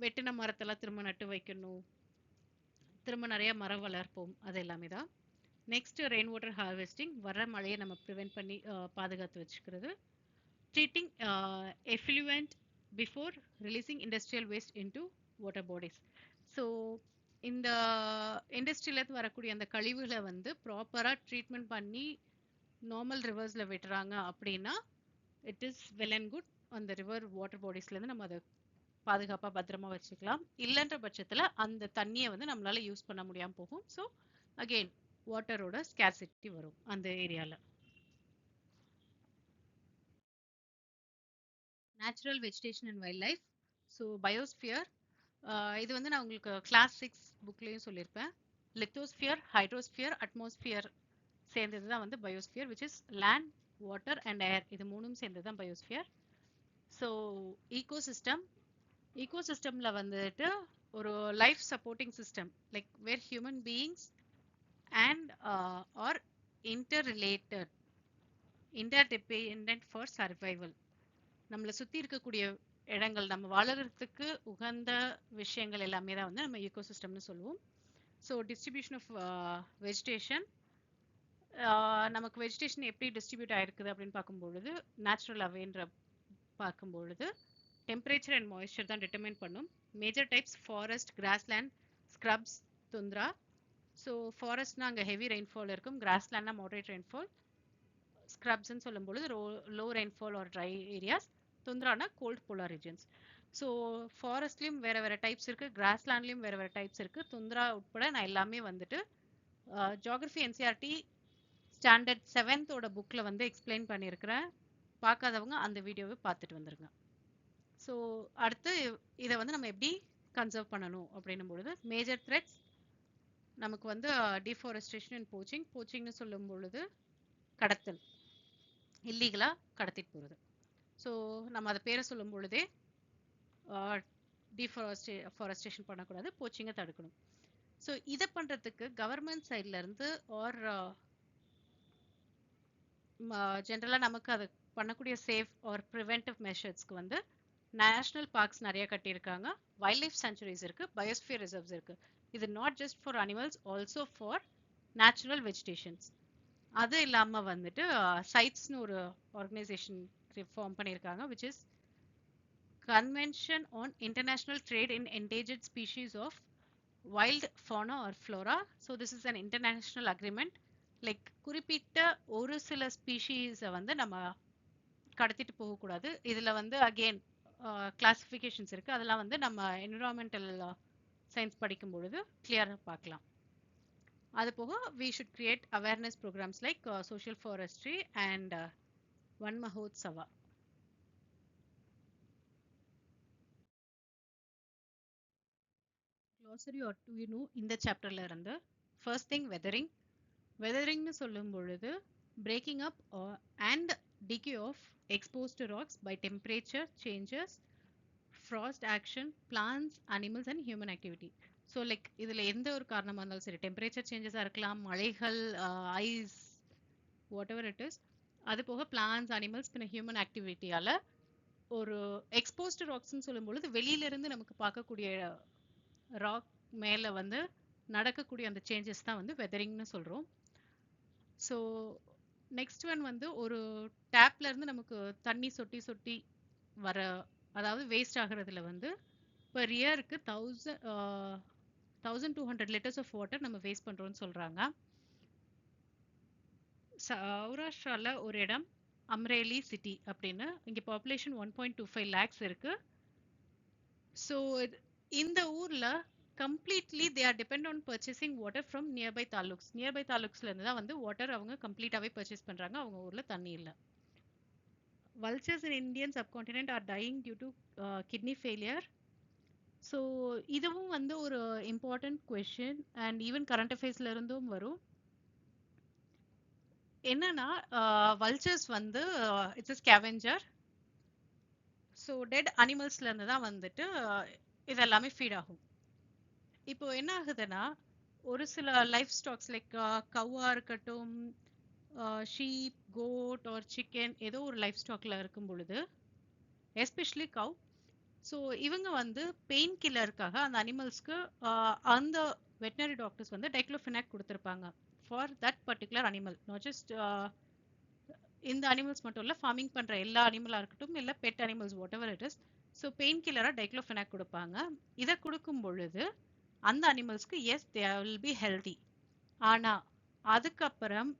வெட்டின மரத்தெல்லாம் திரும்ப நட்டு வைக்கணும், திரும்ப நிறைய மரம் வளர்ப்போம், அது எல்லாமே தான். நெக்ஸ்ட் ரெயின் வாட்டர் ஹார்வெஸ்டிங், வர மழையை நம்ம ப்ரிவென்ட் பண்ணி பாதுகாத்து வச்சுக்கிறது. Treating effluent before releasing industrial waste into water bodies. So இந்த இண்டஸ்ட்ரியிலேருந்து வரக்கூடிய அந்த கழிவுகளை வந்து ப்ராப்பராக ட்ரீட்மெண்ட் பண்ணி நார்மல் ரிவர்ஸில் விட்டுறாங்க அப்படின்னா it is well and good. அந்த ரிவர் வாட்டர் பாடிஸ்லேருந்து நம்ம அதை பாதுகாப்பாக பத்திரமா வச்சுக்கலாம். இல்லைன்ற பட்சத்தில் அந்த தண்ணியை வந்து நம்மளால யூஸ் பண்ண முடியாமல் போகும். ஸோ அகெயின் வாட்டரோட ஸ்கேர்சிட்டி வரும் அந்த ஏரியாவில். Natural vegetation and wild life. So biosphere, இது வந்து நான் உங்களுக்கு கிளாஸ் 6 புக்லேயும் சொல்லியிருப்பேன். லித்தோஸ்பியர், ஹைட்ரோஸ்பியர், அட்மாஸ்பியர் சேர்ந்தது தான் வந்து biosphere, which is land, water and ஏர். இது மூணும் சேர்ந்தது தான் பயோஸ்பியர். ஸோ ஈகோசிஸ்டம், ஈகோசிஸ்டம்ல வந்துட்டு ஒரு life supporting system like where human beings and are interrelated, interdependent for survival. நம்மளை சுற்றி இருக்கக்கூடிய இடங்கள், நம்ம வாழறதுக்கு உகந்த விஷயங்கள் எல்லாமே தான் வந்து நம்ம ஈகோசிஸ்டம்னு சொல்லுவோம். ஸோ டிஸ்ட்ரிபியூஷன் ஆஃப் வெஜிடேஷன், நமக்கு வெஜிடேஷன் எப்படி டிஸ்ட்ரிபியூட் ஆயிருக்குது அப்படின்னு பார்க்கும்பொழுது நேச்சுரல் அவேன்ற பார்க்கும்பொழுது டெம்பரேச்சர் அண்ட் மாய்ஸ்சர் தான் டிட்டர்மைன் பண்ணும். Major types forest, grassland, scrubs, tundra. So ஃபாரஸ்ட்னா அங்கே ஹெவி ரெயின்ஃபால் இருக்கும், கிராஸ்லேண்ட்னா மாடரேட் ரெயின்ஃபால், ஸ்க்ரப்ஸ்ன்னு சொல்லும்பொழுது low rainfall or dry areas, துந்த்ரானா கோல்ட் போலார் ரீஜன்ஸ். ஸோ ஃபாரஸ்ட்லேயும் வேறு வேறு டைப்ஸ் இருக்குது, கிராஸ்லேண்ட்லேயும் வேறு வேறு டைப்ஸ் இருக்குது. துந்த்ரா உட்பட நான் எல்லாமே வந்துட்டு ஜியாகிரஃபி என்சிஆர்டி ஸ்டாண்டர்ட் 7th புக்கில் வந்து எக்ஸ்பிளைன் பண்ணியிருக்கிறேன். பார்க்காதவங்க அந்த வீடியோவை பார்த்துட்டு வந்துருங்க. ஸோ அடுத்து இதை வந்து நம்ம எப்படி கன்சர்வ் பண்ணணும் அப்படின்னும் பொழுது மேஜர் த்ரெட்ஸ் நமக்கு வந்து டிஃபாரஸ்டேஷன் அண்ட் போச்சிங். போச்சிங்னு சொல்லும் பொழுது கடத்தல், இல்லீகலாக கடத்திட்டு போகிறது. ஸோ நம்ம அதை பேரை சொல்லும் பொழுதே டிஃபாரஸ்டேஷன் பண்ணக்கூடாது, போச்சிங்கை தடுக்கணும். ஸோ இதை பண்ணுறதுக்கு கவர்மெண்ட் சைட்லேருந்து ஆர் ஜென்ரலாக நமக்கு அதை பண்ணக்கூடிய சேஃப் ஆர் ப்ரிவென்டிவ் மெஷர்ஸ்க்கு வந்து நேஷனல் பார்க்ஸ் நிறைய கட்டியிருக்காங்க, வைல்ட் லைஃப் சென்ச்சுரிஸ் இருக்குது, பயோஸ்பியர் ரிசர்வ்ஸ் இருக்குது. இது not just for animals, also for natural vegetations. அது இல்லாமல் வந்துட்டு சைட்ஸ்னு ஒரு ஆர்கனைசேஷன் ஃபார்ம் பண்ணியிருக்காங்க, which is convention on international trade in endangered species of wild fauna or flora. So this is an international agreement. Like குறிப்பிட்ட ஒரு சில ஸ்பீஷீஸை வந்து நம்ம கடத்திட்டு போகக்கூடாது. இதில் வந்து அகெயின் கிளாசிஃபிகேஷன்ஸ் இருக்குது, அதெல்லாம் வந்து நம்ம என்விரான்மெண்டல் சயின்ஸ் படிக்கும் பொழுது கிளியராக பார்க்கலாம். அது போக we should create awareness programs like social forestry and Van Mahotsava. Glossary or to you know இந்த சாப்டர்ல இருந்து first thing weathering. Weatheringனு சொல்லும் பொழுது breaking up and decay of exposed rocks by temperature changes, frost action, plants, animals and human activity. So like இதில் எந்த ஒரு காரணமாக இருந்தாலும் சரி, டெம்பரேச்சர் சேஞ்சஸாக இருக்கலாம், மழைகள், ice, whatever it is, அது போக பிளான்ஸ், அனிமல்ஸ், பின்ன ஹியூமன் ஆக்டிவிட்டியால் ஒரு எக்ஸ்போஸ்டு ராக்ஸ்ன்னு சொல்லும்பொழுது வெளியிலேருந்து நமக்கு பார்க்கக்கூடிய ராக் மேலே வந்து நடக்கக்கூடிய அந்த சேஞ்சஸ் தான் வந்து வெதரிங்னு சொல்கிறோம். ஸோ நெக்ஸ்ட் ஒன் வந்து ஒரு டேப்லேருந்து நமக்கு தண்ணி சொட்டி சொட்டி வர, அதாவது வேஸ்ட் ஆகிறதுல வந்து பர் இயருக்கு 1200 லிட்டர்ஸ் ஆஃப் வாட்டர் நம்ம வேஸ்ட் பண்ணுறோம்னு சொல்கிறாங்க. சௌராஷ்டிராவில் ஒரு இடம் அம்ரேலி சிட்டி அப்படின்னு, இங்கே பாப்புலேஷன் 1.25 lakhs இருக்குது. ஸோ இந்த ஊரில் completely they are depend on purchasing water from nearby taluks. Nearby தாலுக்ஸ்லேருந்து தான் வந்து வாட்டர் அவங்க கம்ப்ளீட்டாகவே பர்ச்சேஸ் பண்ணுறாங்க, அவங்க ஊரில் தண்ணி இல்லை. Vultures in Indian subcontinent are dying due to kidney failure. So இதுவும் வந்து ஒரு important question and even current அஃபேர்ஸ்ல இருந்தும் வரும். என்னன்னா வல்ச்சர்ஸ் வந்து it's a scavenger. So dead அனிமல்ஸ்ல இருந்து தான் வந்துட்டு இதெல்லாமே ஃபீட் ஆகும். இப்போ என்ன ஆகுதுன்னா ஒரு சில லைஃப் ஸ்டாக்ஸ் லைக் கவ்வா இருக்கட்டும், ஷீப், கோட் ஆர் சிக்கன், ஏதோ ஒரு லைஃப் ஸ்டாக்ல இருக்கும் பொழுது எஸ்பெஷலி கவ், ஸோ இவங்க வந்து பெயின் கில்லருக்காக அந்த அனிமல்ஸ்க்கு அந்த வெட்டினரி டாக்டர்ஸ் வந்து டைக்ளோஃபெனாக் கொடுத்துருப்பாங்க for that particular animal. Not just இந்த அனிமல்ஸ் மட்டும் இல்லை, ஃபார்மிங் பண்ணுற எல்லா அனிமலாக இருக்கட்டும், இல்லை pet animals whatever it is. So pain கில்லராக டைக்ளோஃபெனாக் கொடுப்பாங்க. இதை கொடுக்கும் பொழுது அந்த அனிமல்ஸ்க்கு as they will be healthy. ஆனால் அதுக்கப்புறம்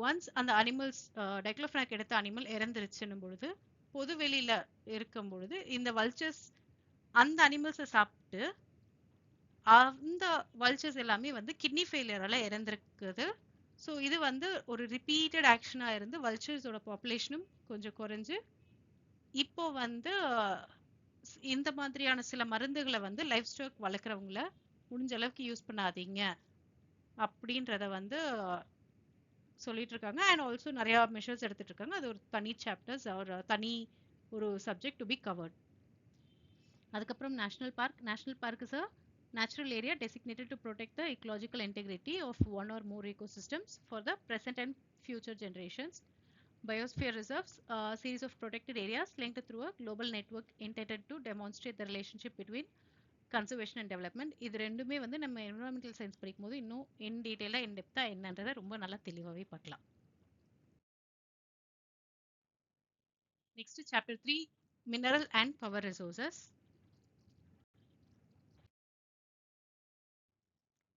ஒன்ஸ் அந்த அனிமல்ஸ் டைக்ளோஃபெனாக் எடுத்த அனிமல் இறந்துருச்சுன்னும் பொழுது பொது வெளியில் இருக்கும் பொழுது இந்த வல்ச்சர்ஸ் அந்த அனிமல்ஸை சாப்பிட்டு அந்த வல்ச்சர்ஸ் எல்லாமே வந்து கிட்னி ஃபெயிலியரால இறந்துருக்குது. ஸோ இது வந்து ஒரு ரிப்பீட்டட் ஆக்ஷனாக இருந்து வல்ச்சர்ஸோட பாப்புலேஷனும் கொஞ்சம் குறைஞ்சு இப்போ வந்து இந்த மாதிரியான சில மருந்துகளை வந்து லைஃப் ஸ்டாக் வளர்க்குறவங்கள முடிஞ்ச அளவுக்கு யூஸ் பண்ணாதீங்க அப்படின்றத வந்து சொல்லிட்டு இருக்காங்க. அண்ட் ஆல்சோ நிறைய மெஷர்ஸ் எடுத்துட்டு இருக்காங்க. அது ஒரு தனி சாப்டர்ஸ் ஒரு தனி ஒரு சப்ஜெக்ட் டு பி கவர்ட். அதுக்கப்புறம் national park is a natural area designated to protect the ecological integrity of one or more ecosystems for the present and future generations. Biosphere reserves, a series of protected areas linked through a global network intended to demonstrate the relationship between conservation and development. இது ரெண்டுமே வந்து நம்ம environmental science படிக்கும்போது இன்னும் in detail in depth என்னன்றதை ரொம்ப நல்லா தெளிவாகவே பார்க்கலாம். Next chapter 3, mineral and power resources.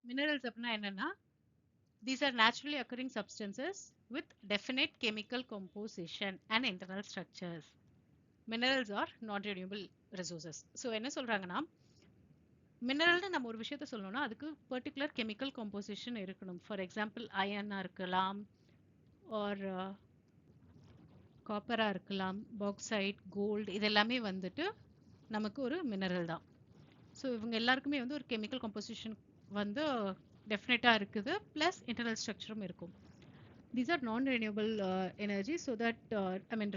Minerals அப்படின்னா என்னன்னா, these are naturally occurring substances with definite chemical composition and internal structures. Minerals are non-renewable resources. So என்ன சொல்றாங்கன்னா, மினரல்னு நம்ம ஒரு விஷயத்த சொல்லணும்னா அதுக்கு பர்டிகுலர் கெமிக்கல் காம்போசிஷன் இருக்கணும். ஃபார் எக்ஸாம்பிள் அயனாக இருக்கலாம், ஆர் காப்பராக இருக்கலாம், பாக்சைட், கோல்டு, இதெல்லாமே வந்துட்டு நமக்கு ஒரு மினரல் தான். ஸோ இவங்க எல்லாருக்குமே வந்து ஒரு கெமிக்கல் காம்போசிஷன் வந்து டெஃபினட்டாக இருக்குது, ப்ளஸ் இன்டர்னல் ஸ்ட்ரக்சரும் இருக்கும். These are non-renewable energy, so that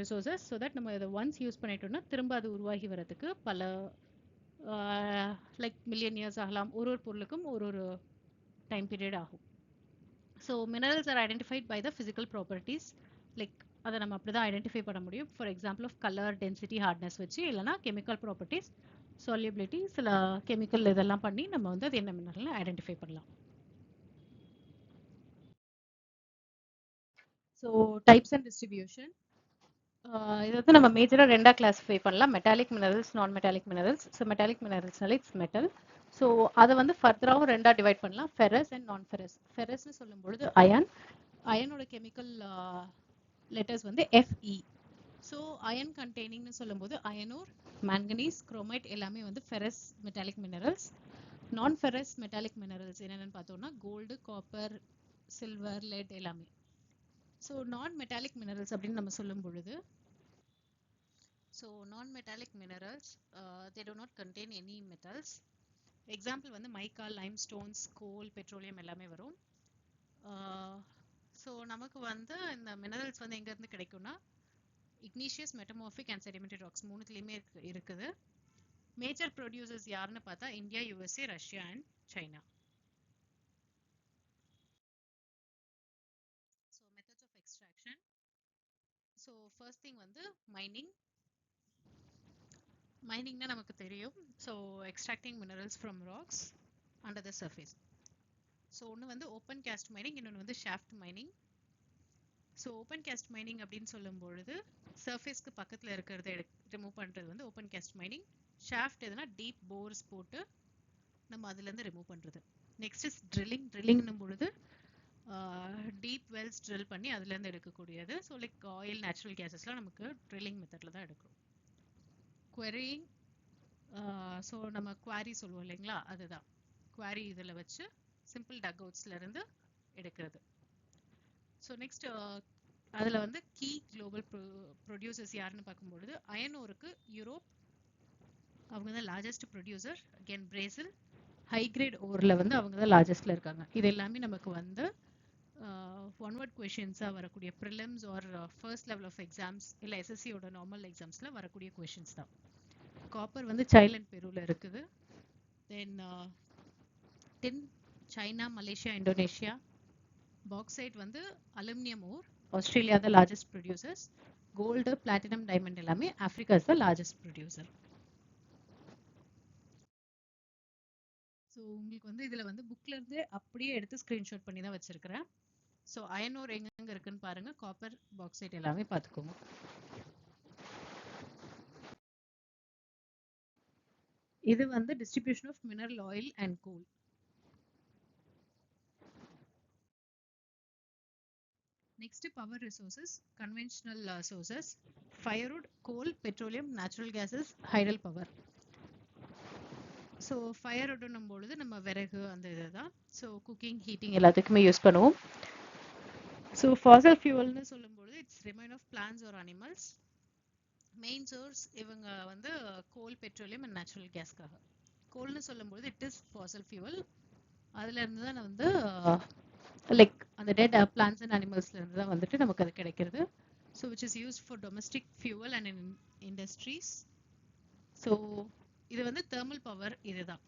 resources, so that நம்ம இதை ஒன்ஸ் யூஸ் பண்ணிட்டோம்னா திரும்ப அது உருவாகி வரதுக்கு பல லைக் மில்லியன் இயர்ஸ் ஆகலாம். ஒரு பொருளுக்கும் ஒரு டைம் பீரியட் ஆகும். So minerals are identified by the physical properties. Like அதை நம்ம அப்படி தான் ஐடென்டிஃபை பண்ண முடியும். For example of colour, density, hardness வச்சு, இல்லைனா கெமிக்கல் ப்ராப்பர்ட்டிஸ், சால்யூபிலிட்டி, சில கெமிக்கல் இதெல்லாம் பண்ணி நம்ம வந்து அது என்ன மினரல்னு ஐடென்டிஃபை பண்ணலாம். ஸோ டைப்ஸ் அண்ட் டிஸ்ட்ரிபியூஷன், இது வந்து நம்ம மேஜராக ரெண்டாக கிளாஸிஃபை பண்ணலாம், metallic minerals, non metallic minerals. So metallic மினரல்ஸ்னால இட்ஸ் மெட்டல். ஸோ அதை வந்து ஃபர்தராகவும் ரெண்டாக டிவைட் பண்ணலாம், ஃபெரஸ் அண்ட் நான் ஃபெரஸ். ஃபெரஸ்ன்னு சொல்லும் பொழுது அயன், அயனோட கெமிக்கல் லெட்டர்ஸ் வந்து FE. ஸோ அயன் கண்டெய்னிங்னு சொல்லும்போது அயனோர், மேங்கனீஸ், குரோமைட் எல்லாமே வந்து ஃபெரஸ் மெட்டாலிக் மினரல்ஸ். நான் ஃபெரஸ் மெட்டாலிக் மினரல்ஸ் என்னென்னு பார்த்தோம்னா கோல்டு, காப்பர், சில்வர், லெட் எல்லாமே. ஸோ நான் மெட்டாலிக் மினரல்ஸ் அப்படின்னு நம்ம சொல்லும் பொழுது, ஸோ நான் metallic minerals they do not contain any metals. Example வந்து மைக்கா, லைம் ஸ்டோன்ஸ், கோல், பெட்ரோலியம் எல்லாமே வரும். ஸோ நமக்கு வந்து இந்த மினரல்ஸ் வந்து எங்கேருந்து கிடைக்கும்னா igneous, metamorphic and sedimentary rocks மூணுத்துலேயுமே இருக்குது. மேஜர் ப்ரொடியூசர்ஸ் யாருன்னு பார்த்தா India, USA, Russia and China. So methods of extraction. So first thing வந்து மைனிங்னா நமக்கு தெரியும். So extracting minerals from rocks under the surface. So ஒன்று வந்து ஓப்பன் கேஸ்ட் மைனிங், இன்னொன்று வந்து shaft mining. So open cast mining அப்படின்னு சொல்லும் பொழுது சர்ஃபேஸ்க்கு பக்கத்தில் இருக்கிறத ரிமூவ் பண்ணுறது வந்து ஓப்பன் கேஸ்ட் மைனிங். ஷாஃப்ட் எதுனா டீப் போர்ஸ் போட்டு நம்ம அதுலேருந்து ரிமூவ் பண்ணுறது. நெக்ஸ்ட் இஸ் ட்ரில்லிங்னும் பொழுது டீப் வெல்ஸ் ட்ரில் பண்ணி அதுலேருந்து எடுக்கக்கூடியது. ஸோ லைக் ஆயில், நேச்சுரல் கேஸஸ்லாம் நமக்கு ட்ரில்லிங் மெத்தடில் தான் எடுக்கிறோம். குவரிங், ஸோ நம்ம குவாரி சொல்லுவோம் இல்லைங்களா, அதுதான் குவாரி. இதில் வச்சு சிம்பிள் டக் அவுட்ஸ்லேருந்து எடுக்கிறது. ஸோ நெக்ஸ்ட் அதில் வந்து கீ குளோபல் ப்ரொடியூசர்ஸ் யாருன்னு பார்க்கும்பொழுது அயன் ஓருக்கு யூரோப், அவங்க தான் largest producer. Again Brazil, high grade ஓரில் வந்து அவங்க தான் லார்ஜஸ்டில் இருக்காங்க. இது எல்லாமே நமக்கு வந்து ஒன் வேர்ட் கொஷின்ஸாக வரக்கூடிய prelims or first level of exams இல்லை SSCயோட நார்மல் எக்ஸாம்ஸில் வரக்கூடிய கொஷின்ஸ் தான். காப்பர் வந்து சைனா அண்ட் பெருவில் இருக்குது. Then tin China, Malaysia, Indonesia. Bauxite வந்து அலுமினியம் ஓர், ஆஸ்திரேலியா தான் largest producers. Gold, platinum, diamond எல்லாமே Africa is the largest producer. So உங்களுக்கு வந்து இதில் வந்து புக்லேருந்து அப்படியே எடுத்து ஸ்க்ரீன்ஷாட் பண்ணி தான் வச்சுருக்கிறேன். ஸோ அயன் ஓர் எங்கெங்க இருக்குன்னு பாருங்க, காப்பர், பாக்சைட் எல்லாமே பார்த்துக்கோங்க. இது வந்து distribution of mineral oil and coal. Next, power resources, conventional sources, firewood, coal, petroleum, natural gases, hydel power. So ஃபயர்வுட்னும் பொழுது நம்ம விறகு அந்த இதுதான். ஸோ குக்கிங், ஹீட்டிங் எல்லாத்துக்குமே யூஸ் பண்ணுவோம். ஸோ ஃபாசல் ஃபியூவல்னு சொல்லும்பொழுது it's remain of plants or animals. Main source இவங்க வந்து கோல், பெட்ரோலியம் அண்ட் நேச்சுரல் கேஸ்க்காக. கோல்னு சொல்லும்போது இட் இஸ் ஃபாசல் ஃபியூவல். அதுல இருந்து தான் வந்து லைக் அந்த டெட் பிளான்ஸ் அண்ட் அனிமல்ஸ்ல இருந்து தான் வந்துட்டு நமக்கு அது கிடைக்கிறது. So which is used for domestic fuel and in industries. So இது வந்து தெர்மல் பவர். இதுதான்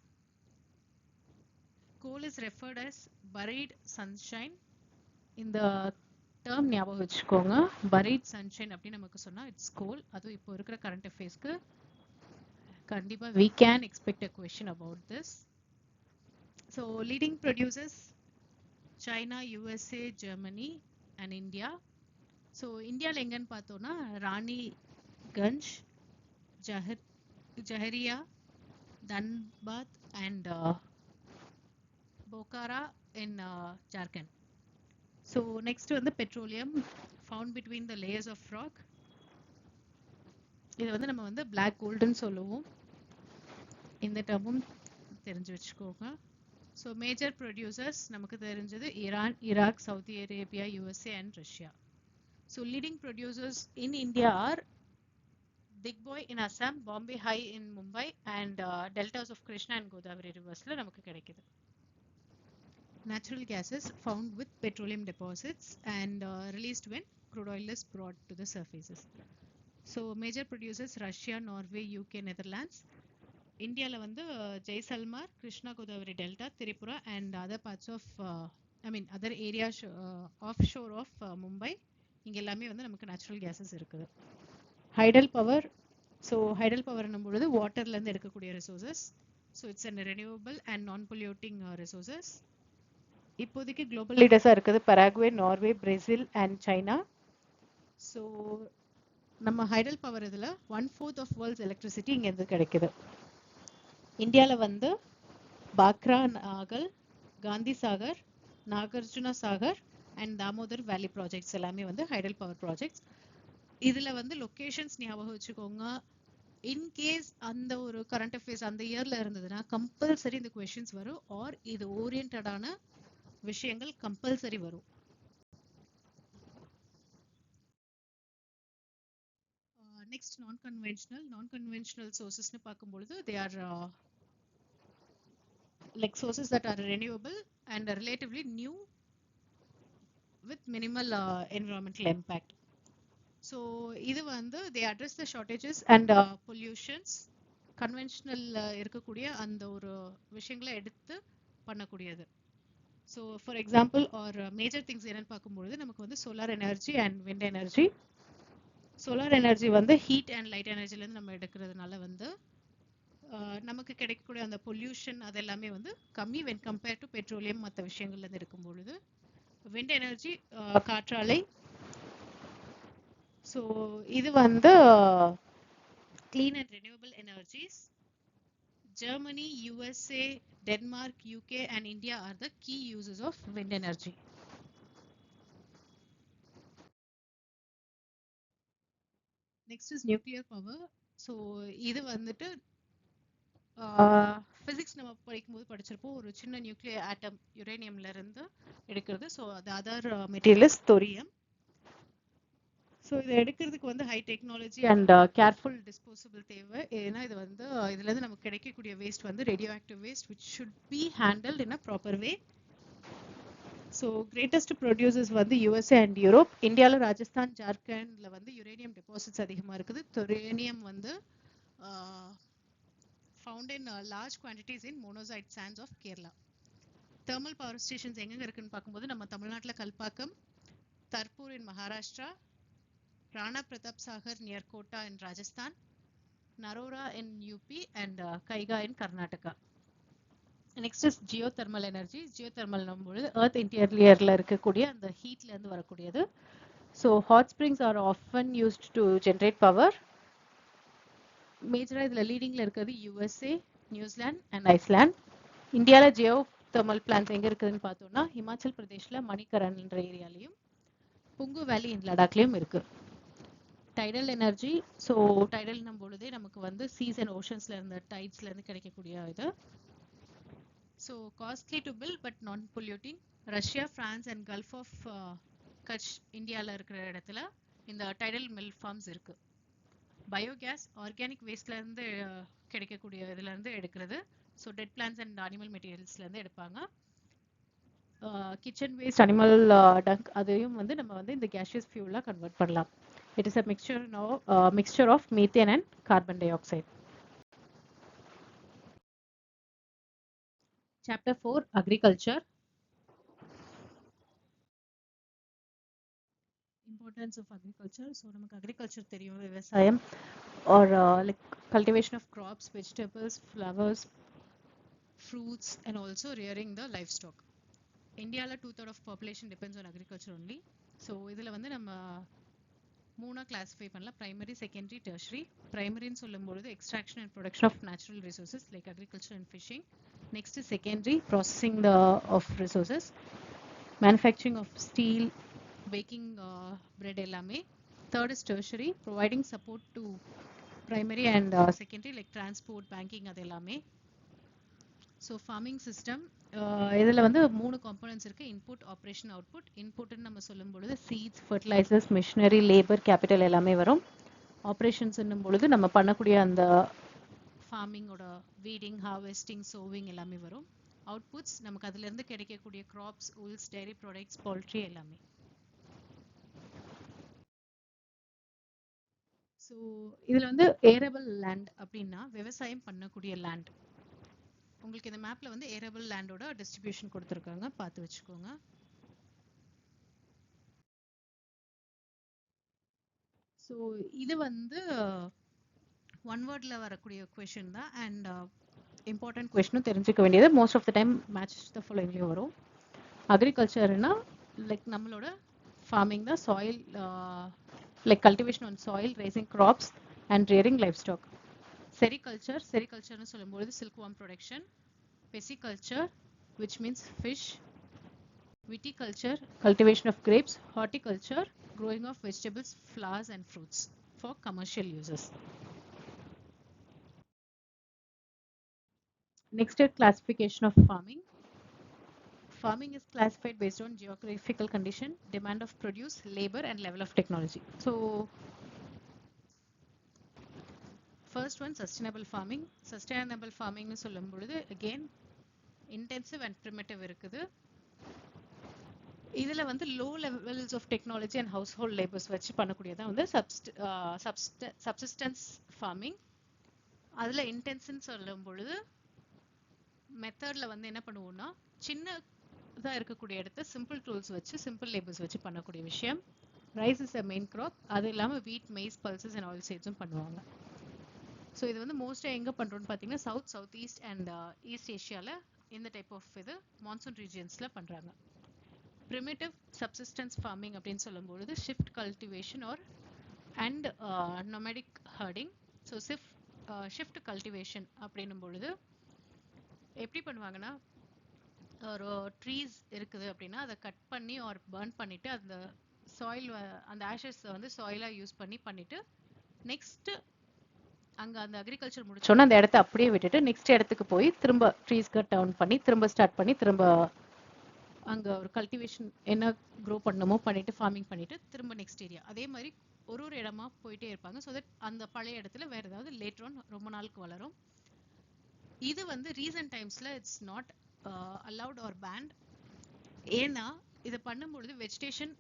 coal is referred as buried sunshine. இந்த டேர்ம் ஞாபகம் வச்சுக்கோங்க, பரீட் சன்ஷைன் அப்படின்னு நமக்கு சொன்னா இட்ஸ் கோல். அதுவும் இப்போ இருக்கிற கரண்ட் அஃபேர்ஸ்க்கு கண்டிப்பா we can expect a question about this. So leading producers China, USA, Germany and India. So இந்தியாவில் எங்கன்னு பார்த்தோம்னா Raniganj, ஜஹரியா, Dhanbad and Bokara in Jharkhand. So next வந்து petroleum found between the layers of rock. இது வந்து நம்ம வந்து black goldன்னு சொல்லுவோம். இந்த டேர்மும் தெரிஞ்சு வச்சுக்கோங்க. ஸோ மேஜர் ப்ரொடியூசர்ஸ் நமக்கு தெரிஞ்சது Iran, Iraq, Saudi Arabia, USA and Russia. So leading producers in India are Digboi in Assam, Bombay high in Mumbai and deltas of Krishna and Godavari ரிவர்ஸில் நமக்கு கிடைக்குது. Natural gases found with petroleum deposits and released when crude oil is brought to the surfaces. So major producers Russia, Norway, UK, Netherlands. இந்தியாவில் வந்து Jaisalmer, Krishna Godavari delta, Tripura and other parts of other area of shore of Mumbai. இங்கே எல்லாமே வந்து நமக்கு natural gases இருக்குது. Hydel power. So hydel பவர்னும் பொழுது வாட்டர்லேருந்து எடுக்கக்கூடிய resources. So it's and renewable and non polluting resources. இப்போதைக்கு குளோபல் லீடர்ஸாக இருக்குது Paraguay, Norway, Brazil and China. So நம்ம ஹைடல் பவர் இதில் 1/4 ஆஃப் வேர்ல்ட்ஸ் எலக்ட்ரிசிட்டி இங்கேருந்து கிடைக்குது. இந்தியாவில் வந்து பாக்ரா நாகல், காந்தி சாகர், நாகார்ஜுனா சாகர் அண்ட் தாமோதர் வேலி ப்ராஜெக்ட்ஸ் எல்லாமே வந்து ஹைடல் பவர் ப்ராஜெக்ட்ஸ். இதில் வந்து லொக்கேஷன்ஸ் ஞாபகம் வச்சுக்கோங்க. இன்கேஸ் அந்த ஒரு கரண்ட் அஃபேர்ஸ் அந்த இயர்ல இருந்ததுன்னா கம்பல்சரி இந்த கொஸ்டின்ஸ் வரும், ஆர் இது ஓரியன்டான விஷயங்கள் கம்பல்சரி வரும். நெக்ஸ்ட் நான்-கன்வென்ஷனல் சோர்சஸ்னு பார்க்கும்பொழுது they are like sources that are renewable and are relatively new with minimal environmental impact. So இது வந்து they address the shortages and pollutions. Conventional இருக்கக்கூடிய அந்த ஒரு விஷயங்களை எடுத்து பண்ணக்கூடியது. So for example R major things என்னன்னு பார்க்கும்பொழுது நமக்கு வந்து solar energy and wind energy. Solar energy வந்து ஹீட் அண்ட் லைட் எனர்ஜிலேருந்து நம்ம எடுக்கிறதுனால வந்து நமக்கு கிடைக்கக்கூடிய அந்த பொல்யூஷன் அதெல்லாமே வந்து கம்மி வென் கம்பேர் டு பெட்ரோலியம் மற்ற விஷயங்கள்லேருந்து இருக்கும் பொழுது. விண்ட் எனர்ஜி காற்றாலை. ஸோ இது வந்து clean and renewable energies. Germany, USA, Denmark, UK and India are the key users of wind energy. Next is nuclear power. So இது வந்துட்டு ஃபிசிக்ஸ் நம்ம படிக்கும்போது படிச்சிருப்போம், ஒரு சின்ன நியூக்ளியர் ஆட்டம் யுரேனியம்ல இருந்து எடுக்கிறது. ஸோ அது அதர் மெட்டீரியல் இஸ் தொரியம். ஸோ இதை எடுக்கிறதுக்கு வந்து high technology and careful disposable தேவை. ஏன்னா இது வந்து இதுலேருந்து நமக்கு கிடைக்கக்கூடிய வேஸ்ட் வந்து radio active waste which should be handled in a proper way. So greatest producers வந்து யூஎஸ்ஏ அண்ட் யூரோப். இந்தியாவில் ராஜஸ்தான், ஜார்க்கண்டில் வந்து யுரேனியம் டெபாசிட்ஸ் அதிகமாக இருக்குது. தொரேனியம் வந்து found in large quantities in monazite sands of Kerala. Thermal power stations எங்க இருக்குன்னு பார்க்கும்போது நம்ம தமிழ்நாட்டில் Kalpakkam, தர்பூர் in Maharashtra, Rana Pratap Sagar near Kota in Rajasthan, Narora in UP and Kaiga in Karnataka. Next is geothermal energy. Geothermal பொழுது earth இன்டீரியர்ல இருக்கக்கூடிய அந்த ஹீட்ல இருந்து வரக்கூடியது. So hot springs are often used to generate power. மேஜராக இதில் லீடிங்கில் இருக்கிறது யூஎஸ்ஏ, நியூசிலாந்து அண்ட் ஐஸ்லாண்ட். இந்தியாவில் ஜியோ தெர்மல் பிளான்ஸ் எங்கே இருக்குதுன்னு பார்த்தோம்னா ஹிமாச்சல் பிரதேஷில் மணிகரன்ன்ற ஏரியாலையும் புங்கு வேலி இன் லடாக்லையும் இருக்குது. Tidal energy. ஸோ டைடல்னும் பொழுதே நமக்கு வந்து சீஸ் அண்ட் ஓஷன்ஸில் இருந்த டைட்ஸ்லேருந்து கிடைக்கக்கூடிய இது. So costly to build but non polluting. Russia, France and gulf of Kutch இந்தியாவில் இருக்கிற இடத்துல இந்த டைடல் மில் ஃபார்ம்ஸ் இருக்குது. பயோகேஸ் ஆர்கானிக் வேஸ்ட்லேருந்து கிடைக்கக்கூடிய இதுலேருந்து எடுக்கிறது. So dead plants and animal மெட்டீரியல்ஸ்லேருந்து எடுப்பாங்க. கிச்சன் வேஸ்ட், அனிமல் டங்க் அதையும் வந்து நம்ம வந்து இந்த கேஷியஸ் ஃபியூலாக கன்வெர்ட் பண்ணலாம். It is a mixture of methane and carbon dioxide. Chapter 4 Agriculture. Importance of agriculture. So நமக்கு agriculture தெரியும், விவசாயம் or like cultivation of crops, vegetables, flowers, fruits and also rearing the livestock. இந்தியாவில் 2/3 of population depends on agriculture only. So இதில் வந்து நம்ம மூணாக classify பண்ணலாம்: primary, secondary, tertiary. பிரைமரின்னு சொல்லும்பொழுது extraction and production of natural resources like agriculture and fishing. Next secondary, processing of resources, manufacturing of steel, baking bread எல்லாமே. Third is tertiary, providing support to primary and secondary like transport, banking அது எல்லாமே. So farming system இதில் வந்து 3 components இருக்குது: input, operation, output. இன்புட்னு நம்ம சொல்லும் பொழுது seeds, fertilizers, machinery, labour, capital எல்லாமே வரும். ஆப்ரேஷன்ஸ்ன்னும் பொழுது நம்ம பண்ணக்கூடிய அந்த ஃபார்மிங்கோட வீடிங், ஹார்வெஸ்டிங், சோவிங் எல்லாமே வரும். அவுட்புட்ஸ் நமக்கு அதுலேருந்து கிடைக்கக்கூடிய crops, wools, dairy products, poultry எல்லாமே. ஸோ இதில் வந்து ஏரபிள் லேண்ட் அப்படின்னா விவசாயம் பண்ணக்கூடிய லேண்ட். உங்களுக்கு இந்த மேப்ல வந்து ஏரபிள் லேண்டோட டிஸ்ட்ரிபியூஷன் கொடுத்துருக்காங்க, பார்த்து வச்சுக்கோங்க. ஸோ இது வந்து ஒன் வேர்ட்ல வரக்கூடிய கொஷின் தான் அண்ட் இம்பார்ட்டன்ட் கொஷினும் தெரிஞ்சுக்க வேண்டியது. Most of the time match the ஃபாலோயிங்லேயும் வரும். அக்ரிகல்ச்சர்னா லைக் நம்மளோட ஃபார்மிங் தான், soil like cultivation on soil, raising crops and rearing livestock. செரிகல்ச்சர்னு சொல்லும்போது silkworm production. Pisciculture, which means fish. Viticulture, cultivation of grapes. Horticulture, growing of vegetables, flowers and fruits for commercial uses. Next, classification of farming. Farming is classified based on geographical condition, demand of produce, labor and level of technology. So first one, sustainable farming. Sustainable farming னு சொல்லும்போது again intensive and primitive இருக்குது. இதில் வந்து low levels of technology and household labours வச்சு பண்ணக்கூடியதான் வந்து subsistence farming. அதில் இன்டென்ஸ்ன்னு சொல்லும் பொழுது மெத்தடில் வந்து என்ன பண்ணுவோம்னா சின்னதாக இருக்கக்கூடிய இடத்த சிம்பிள் டூல்ஸ் வச்சு, சிம்பிள் லேபர்ஸ் வச்சு பண்ணக்கூடிய விஷயம். Rice is a main crop. அது இல்லாமல் wheat, maize, pulses and oil சீட்ஸும் பண்ணுவாங்க. ஸோ இது வந்து மோஸ்ட்டாக எங்கே பண்ணுறோன்னு பார்த்தீங்கன்னா சவுத் ஈஸ்ட் அண்ட் ஈஸ்ட் ஏஷியாவில் இந்த டைப் ஆஃப் இது மான்சூன் ரீஜியன்ஸில் பண்ணுறாங்க. ப்ரிமிட்டிவ் சப்சிஸ்டன்ஸ் ஃபார்மிங் அப்படின்னு சொல்லும்பொழுது shift cultivation or and nomadic herding. So shift cultivation அப்படின்னும் பொழுது எப்படி பண்ணுவாங்கன்னா, ஒரு ட்ரீஸ் இருக்குது அப்படின்னா அதை கட் பண்ணி ஆர் பர்ன் பண்ணிவிட்டு அந்த சாயில், அந்த ஆஷஸ் வந்து சாயிலாக யூஸ் பண்ணிவிட்டு நெக்ஸ்ட்டு அங்கே அந்த அக்ரிகல்ச்சர் முடிச்சோன்னா அந்த இடத்த அப்படியே விட்டுட்டு நெக்ஸ்ட் இடத்துக்கு போய் திரும்ப ட்ரீஸ் கட் டவுன் பண்ணி திரும்ப ஸ்டார்ட் பண்ணி திரும்ப அங்கே ஒரு கல்டிவேஷன் என்ன க்ரோ பண்ணணுமோ பண்ணிட்டு ஃபார்மிங் பண்ணிட்டு திரும்ப நெக்ஸ்ட் ஏரியா, அதே மாதிரி ஒரு இடமா போயிட்டே இருப்பாங்க. ஸோ தட் அந்த பழைய இடத்துல வேற ஏதாவது லேட்டர் ஆன் ரொம்ப நாளுக்கு வளரும். இது வந்து ரீசன்ட் டைம்ஸ்ல it's not allowed or banned. ஏன்னா இதை பண்ணும்பொழுது வெஜிடேஷன்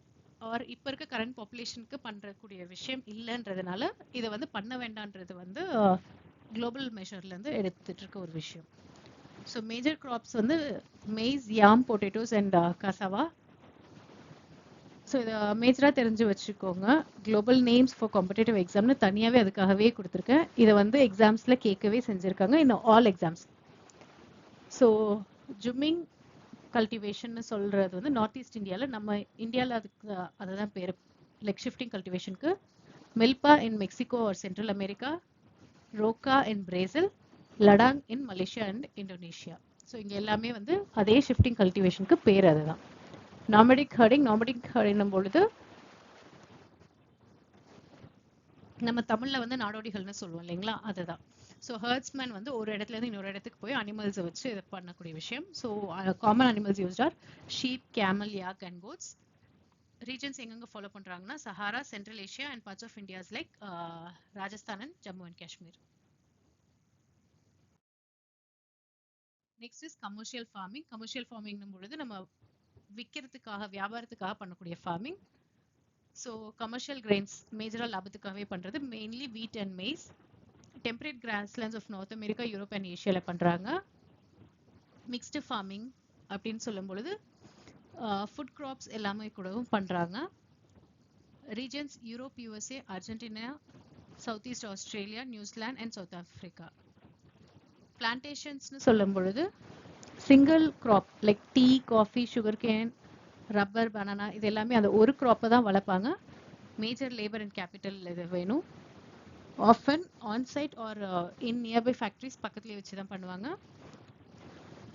ஆர் இப்போ இருக்க கரண்ட் பாப்புலேஷனுக்கு பண்ணுறக்கூடிய விஷயம் இல்லைன்றதுனால இதை வந்து பண்ண வேண்டான்றது வந்து குளோபல் மெஷர்லேருந்து எடுத்துட்டு இருக்க ஒரு விஷயம். ஸோ மேஜர் கிராப்ஸ் வந்து maize, yam, potatoes and cassava. So இதை மேஜராக தெரிஞ்சு வச்சுக்கோங்க. குளோபல் நேம்ஸ் ஃபார் காம்படேட்டிவ் எக்ஸாம்னு தனியாகவே அதுக்காகவே கொடுத்துருக்கேன். இதை வந்து எக்ஸாம்ஸில் கேட்கவே செஞ்சுருக்காங்க in all exams. So jhumming cultivation சொல்றது வந்து நார்த் ஈஸ்ட் இந்தியாவில், நம்ம இந்தியாவில் அதுக்கு அதுதான் பேர், லைக் ஷிஃப்டிங் கல்டிவேஷனுக்கு. Milpa in Mexico or central America, roca in Brazil, ladang in Malaysia and Indonesia. So இங்கே எல்லாமே வந்து அதே ஷிஃப்டிங் கல்டிவேஷனுக்கு பேர் அதுதான். நாமடிக் ஹர்டிங் பொழுது நம்ம தமிழ்ல வந்து நாடோடிகள்னு சொல்லுவோம் இல்லைங்களா, அதுதான். ஸோ ஹர்ட்ஸ்மேன் வந்து ஒரு இடத்துல இருந்து இன்னொரு இடத்துக்கு போய் அனிமல்ஸை வச்சு இது பண்ணக்கூடிய விஷயம். So common animals used are sheep, camel, yak and goats. Regions எங்கெங்க ஃபாலோ பண்றாங்கன்னா Sahara, central Asia and parts of India's like Rajasthan and Jammu and Kashmir. Next is commercial farming. Commercial farming பொழுது நம்ம விற்கிறதுக்காக, வியாபாரத்துக்காக பண்ணக்கூடிய ஃபார்மிங். ஸோ கமர்ஷியல் கிரெயின்ஸ் மேஜராக லாபத்துக்காகவே பண்ணுறது, mainly wheat and maize. Temperate grasslands of north America, Europe and ஏஷியாவில் பண்ணுறாங்க. Mixed farming அப்படின்னு சொல்லும் பொழுது ஃபுட் கிராப்ஸ் எல்லாமே கூடவும் பண்ணுறாங்க. Regions Europe, USA, Argentina, south east Australia, New Zealand and south Africa. பிளான்டேஷன்ஸ்னு சொல்லும் பொழுது single crop like tea, coffee, sugarcane, rubber, banana, இது எல்லாமே அந்த ஒரு கிராப்பை தான் வளர்ப்பாங்க. மேஜர் லேபர் அண்ட் கேபிட்டல் இது வேணும். Often on site or in nearby factories பக்கத்துலேயே வச்சு தான் பண்ணுவாங்க.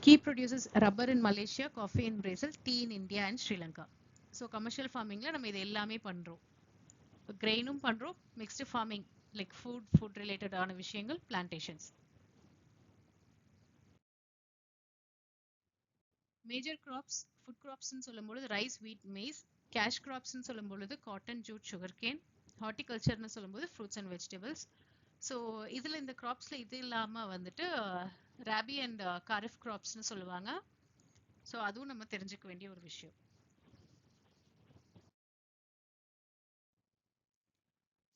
Key producers rubber in Malaysia, coffee in Brazil, tea in India and Sri Lanka. So commercial ஃபார்மிங்கில் நம்ம இது எல்லாமே பண்ணுறோம். கிரெயினும் பண்ணுறோம், மிக்ஸ்டு ஃபார்மிங் லைக் ஃபுட் ரிலேட்டடான விஷயங்கள், பிளான்டேஷன்ஸ். மேஜர் கிராப்ஸ், ஃபுட் கிராப்ஸ்ன்னு சொல்லும் பொழுது ரைஸ், வீட், மேஸ். கேஷ் கிராப்ஸ்ன்னு சொல்லும் பொழுது காட்டன், ஜூட், சுகர் கேன். ஹார்டிகல்ச்சர்னு சொல்லும்போது ஃப்ரூட்ஸ் அண்ட் வெஜிடபிள்ஸ். ஸோ இதில் இந்த கிராப்ஸில் இது இல்லாமல் வந்துட்டு ராபி அண்ட் காரிஃப் கிராப்ஸ்னு சொல்லுவாங்க. ஸோ அதுவும் நம்ம தெரிஞ்சுக்க வேண்டிய ஒரு விஷயம்.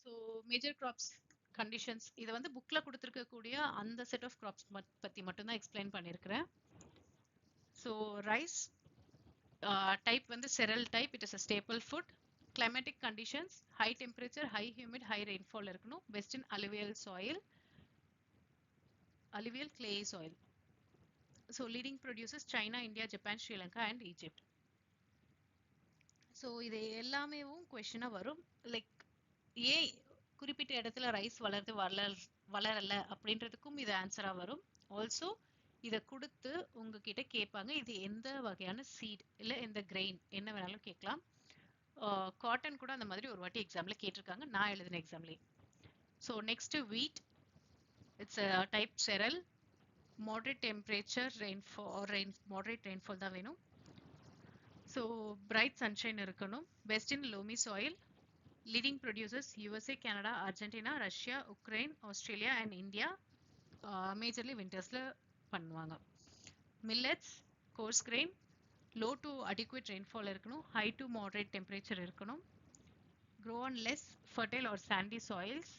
ஸோ மேஜர் கிராப்ஸ் கண்டிஷன்ஸ், இதை வந்து புக்கில் கொடுத்துருக்கக்கூடிய அந்த செட் ஆஃப் கிராப்ஸ் பற்றி மட்டும்தான் எக்ஸ்பிளைன் பண்ணியிருக்கிறேன். ஸோ ரைஸ் டைப் வந்து cereal type, it is a staple food. Climatic conditions, high temperature, high humid, high rainfall இருக்கணும். Best in alluvial soil, alluvial clay soil. So leading producers China, India, Japan, Sri Lanka and Egypt. So இது எல்லாமேவும் கொஷனாக வரும். Like ஏன் குறிப்பிட்ட இடத்துல rice வளரல அப்படின்றதுக்கும் இது ஆன்சராக வரும். ஆல்சோ இதை கொடுத்து உங்ககிட்ட கேட்பாங்க, இது எந்த வகையான சீட் இல்லை எந்த கிரெயின் என்ன வேணாலும் கேட்கலாம். காட்டன் கூட அந்த மாதிரி ஒரு வாட்டி எக்ஸாம்ல கேட்டிருக்காங்க, நான் எழுதின எக்ஸாம்லேயே. So next wheat, it's a type cereal. Moderate temperature, moderate rainfall தான் வேணும். ஸோ பிரைட் சன்ஷைன் இருக்கணும். Best in loamy soil. Leading producers USA, Canada, Argentina, Russia, Ukraine, Australia and India. Majorly விண்டர்ஸில் பண்ணுவாங்க. Millets, coarse grain, low to adequate rainfall இருக்கணும். High to moderate temperature இருக்கணும். Grow on less fertile or sandy soils.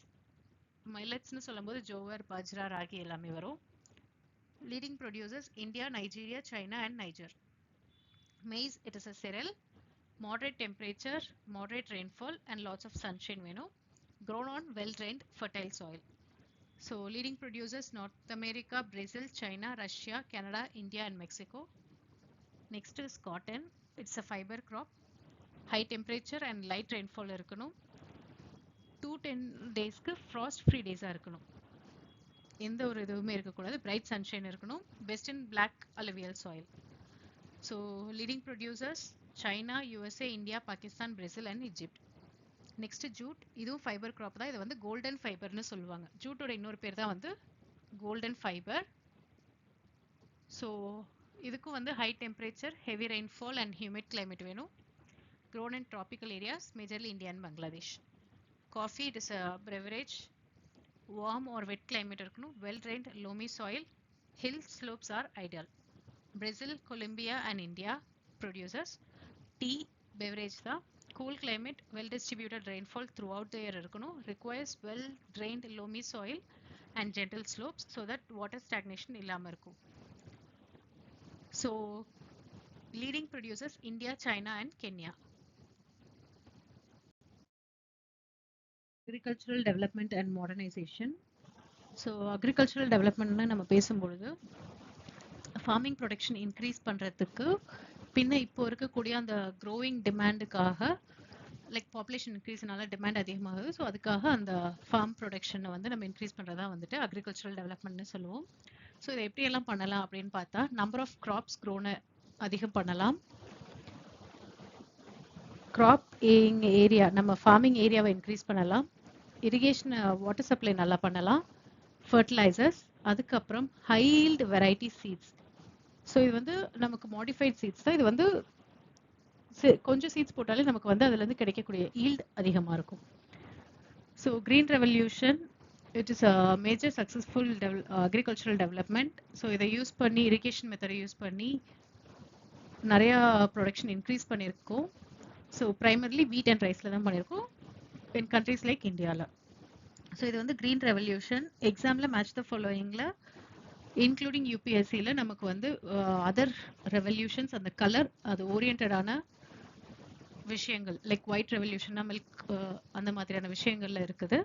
மில்லட்ஸ்னு சொல்லும்போது ஜோவர், பாஜ்ரா, ராகி எல்லாமே வரும். Leading producers India, Nigeria, China and Niger. Maize, it is a cereal. Moderate temperature, moderate rainfall and lots of sunshine வேணும். Grown on well-drained fertile soil. So leading producers North America, Brazil, China, Russia, Canada, India and Mexico. Next is cotton. It's a fiber crop. High temperature and light rainfall இருக்கணும். 2-10 daysக்கு frost free days இருக்கணும். எந்த ஒரு இதுவுமே இருக்கக்கூடாது. Bright sunshine இருக்கணும். Best in black alluvial soil. So leading producers China, USA, India, Pakistan, Brazil and Egypt. Next jute, இதுவும் fibre graph தான். இது வந்து கோல்டன் ஃபைபர்னு சொல்லுவாங்க. ஜூட்டோட இன்னொரு பேர் தான் வந்து கோல்டன் ஃபைபர். ஸோ இதுக்கும் வந்து high temperature, heavy rainfall and humid climate வேணும். grown in tropical areas, majorly India and Bangladesh. Coffee, it is a beverage. Warm or wet climate இருக்கணும். Well drained loamy soil. Hill slopes are ideal. Brazil, Colombia and India producers. Tea beverage da. Cool climate, well distributed rainfall throughout the year இருக்கணும். Requires well drained loamy soil and gentle slopes so that water stagnation இல்லாம இருக்கும். So leading producers India, China and Kenya. Agricultural development and modernization. So agricultural development நம்ம பேசும்பொழுது farming production increase பண்ணுறதுக்கு பின்ன இப்போ இருக்கக்கூடிய அந்த க்ரோயிங் டிமாண்டுக்காக லைக் பாப்புலேஷன் இன்க்ரீஸ்னால டிமாண்ட் அதிகமாகுது. ஸோ அதுக்காக அந்த ஃபார்ம் ப்ரொடக்ஷனை வந்து நம்ம இன்க்ரீஸ் பண்ணுறதா வந்துட்டு அக்ரிகல்ச்சரல் டெவலப்மெண்ட்னு சொல்லுவோம். ஸோ இதை எப்படியெல்லாம் பண்ணலாம் அப்படின்னு பார்த்தா, நம்பர் ஆஃப் கிராப்ஸ் க்ரோனை அதிகம் பண்ணலாம், கிராப் ஏரியா நம்ம ஃபார்மிங் ஏரியாவை இன்க்ரீஸ் பண்ணலாம், இரிகேஷன் வாட்டர் சப்ளை நல்லா பண்ணலாம், ஃபர்டிலைசர்ஸ், அதுக்கப்புறம் high yield variety seeds. So இது வந்து நமக்கு மாடிஃபைட் சீட்ஸ் தான். இது வந்து கொஞ்சம் சீட்ஸ் போட்டாலே நமக்கு வந்து அதுலேருந்து கிடைக்கக்கூடிய ஈல்டு அதிகமாக இருக்கும். So green revolution it is a major successful agricultural development. So இதை யூஸ் பண்ணி இரிகேஷன் மெத்தடை யூஸ் பண்ணி நிறையா ப்ரொடக்ஷன் இன்க்ரீஸ் பண்ணியிருக்கோம். ஸோ ப்ரைமர்லி வீட் அண்ட் ரைஸில் தான் பண்ணியிருக்கோம் இன் கண்ட்ரீஸ் லைக் இந்தியாவில். ஸோ இது வந்து கிரீன் ரெவல்யூஷன். எக்ஸாமில் மேட்ச் த ஃபாலோயிங்கில் இன்க்ளூடிங் யூபிஎஸ்சியில் நமக்கு வந்து அதர் ரெவல்யூஷன்ஸ் அந்த கலர் அது ஓரியன்டான விஷயங்கள் லைக் ஒயிட் ரெவல்யூஷன்னா மில்க் அந்த மாதிரியான விஷயங்கள்ல இருக்குது.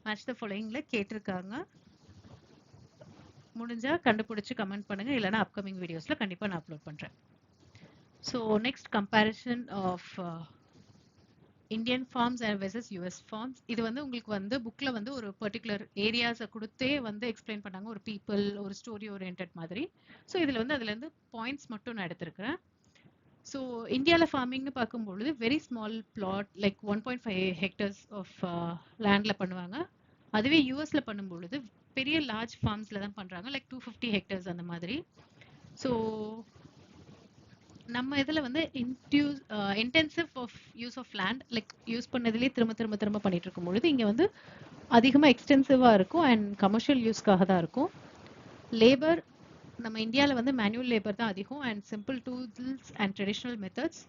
மேட்ச் த ஃபாலோயிங்ல கேட்டிருக்காங்க. முடிஞ்சா கண்டுபிடிச்சு கமெண்ட் பண்ணுங்க, இல்லைன்னா அப்கமிங் வீடியோஸ்ல கண்டிப்பா நான் அப்லோட் பண்றேன். So next comparison of Indian farms and versus US farms. இது வந்து உங்களுக்கு வந்து புக்ல வந்து ஒரு பர்டிகுலர் ஏரியாஸை கொடுத்தே வந்து எக்ஸ்பிளைன் பண்ணாங்க, ஒரு பீப்புள் ஒரு ஸ்டோரி ஓரியன்ட் மாதிரி. ஸோ இதுல வந்து அதுல இருந்து பாயிண்ட்ஸ் மட்டும் நான் எடுத்திருக்கிறேன். ஸோ இந்தியாவில் ஃபார்மிங்னு பார்க்கும்பொழுது very small plot like 1.5 hectares of லேண்டில் பண்ணுவாங்க. அதுவே யூஎஸில் பண்ணும்பொழுது பெரிய லார்ஜ் ஃபார்ம்ஸில் தான் பண்ணுறாங்க, லைக் 250 ஹெக்டர்ஸ் அந்த மாதிரி. ஸோ நம்ம இதில் வந்து intensive of use of land like use பண்ணதுலேயே திரும்ப பண்ணிட்டு இருக்கும் பொழுது இங்கே வந்து அதிகமாக எக்ஸ்டென்சிவாக இருக்கும் அண்ட் கமர்ஷியல் யூஸ்க்காக தான் இருக்கும். லேபர் நம்ம இந்தியாவில் வந்து மேனுவல் லேபர் தான் அதிகம் and simple tools and traditional methods.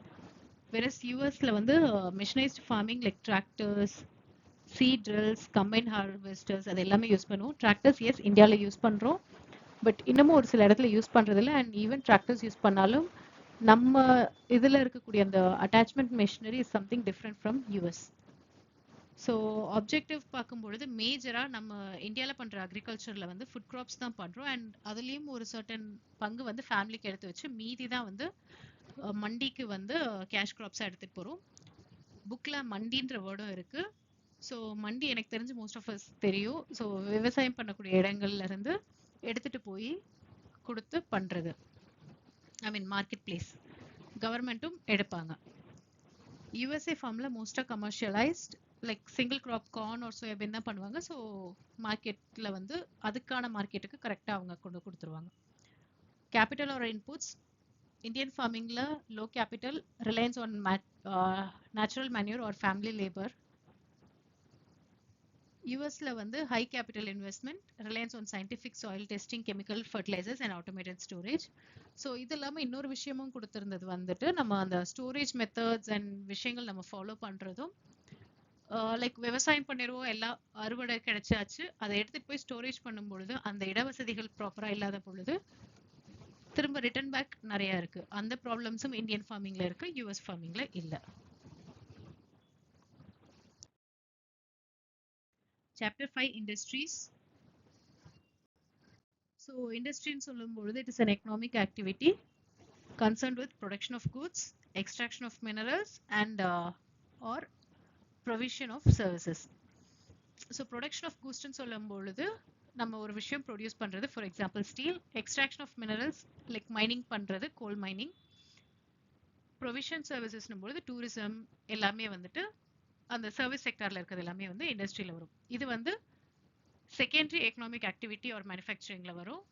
Versus யூஎஸ்ல வந்து mechanised farming like tractors, seed drills, combine harvesters அது எல்லாமே யூஸ் பண்ணுவோம். டிராக்டர்ஸ் எஸ் இந்தியாவில் யூஸ் பண்ணுறோம், பட் இன்னமும் ஒரு சில இடத்துல யூஸ் பண்ணுறதில்ல. அண்ட் ஈவன் டிராக்டர்ஸ் யூஸ் பண்ணாலும் நம்ம இதில் இருக்கக்கூடிய அந்த attachment machinery is something different from US. So objective பார்க்கும்பொழுது மேஜராக நம்ம இந்தியாவில் பண்ணுற அக்ரிகல்ச்சரில் வந்து ஃபுட் கிராப்ஸ் தான் பண்ணுறோம் அண்ட் அதுலேயும் ஒரு சர்டன் பங்கு வந்து ஃபேமிலிக்கு எடுத்து வச்சு மீதி தான் வந்து மண்டிக்கு வந்து கேஷ் கிராப்ஸாக எடுத்துகிட்டு போகிறோம். புக்கில் மண்டின்ற வேர்டும் இருக்குது. ஸோ மண்டி எனக்கு தெரிஞ்சு மோஸ்ட் ஆஃப் அஸ் தெரியும். ஸோ விவசாயம் பண்ணக்கூடிய இடங்கள்ல இருந்து எடுத்துகிட்டு போய் கொடுத்து பண்ணுறது, ஐ மீன் மார்க்கெட் பிளேஸ் கவர்மெண்ட்டும் எடுப்பாங்க. யூஎஸ்ஏ ஃபார்மில் மோஸ்ட்டாக commercialised like single crop corn or soybean தான் பண்ணுவாங்க. ஸோ மார்க்கெட்டில் வந்து அதுக்கான மார்க்கெட்டுக்கு கரெக்டாக அவங்க கொண்டு கொடுத்துருவாங்க. கேபிட்டல் ஆர் இன்புட்ஸ் இந்தியன் ஃபார்மிங்கில் low capital, reliance on natural manure or family labour. யூஎஸ்ல வந்து high capital investment, reliance on scientific soil testing, chemical fertilisers and automated storage. So இது இல்லாமல் இன்னொரு விஷயமும் கொடுத்துருந்தது வந்துட்டு நம்ம அந்த ஸ்டோரேஜ் மெத்தட்ஸ் அண்ட் விஷயங்கள் நம்ம ஃபாலோ பண்ணுறதும் லைக் விவசாயம் பண்ணிடுவோம், எல்லாம் அறுவடை கிடைச்சாச்சு, அதை எடுத்துகிட்டு போய் ஸ்டோரேஜ் பண்ணும் பொழுது அந்த இடவசதிகள் ப்ராப்பராக இல்லாத பொழுது திரும்ப ரிட்டர்ன் பேக் நிறையா இருக்குது. அந்த ப்ராப்ளம்ஸும் இந்தியன் ஃபார்மிங்கில் இருக்குது, யூஎஸ் ஃபார்மிங்கில் இல்லை. Chapter 5 industries. ஸோ இண்டஸ்ட்ரின்னு சொல்லும்பொழுது it is an economic activity concerned with production of goods, extraction of minerals and or provision of services. So production of goods ன்னு சொல்லும் பொழுது நம்ம ஒரு விஷயம் ப்ரொடியூஸ் பண்ணுறது, for example steel. Extraction of minerals like mining பண்ணுறது, coal mining. Provision சர்வீசஸ்னும் பொழுது tourism எல்லாமே வந்துட்டு அந்த சர்வீஸ் செக்டாரில் இருக்கிறது எல்லாமே வந்து இண்டஸ்ட்ரியில் வரும். இது வந்து செகண்டரி எக்கனாமிக் ஆக்டிவிட்டி ஆர் மேனுஃபேக்சரிங்கில் வரும்.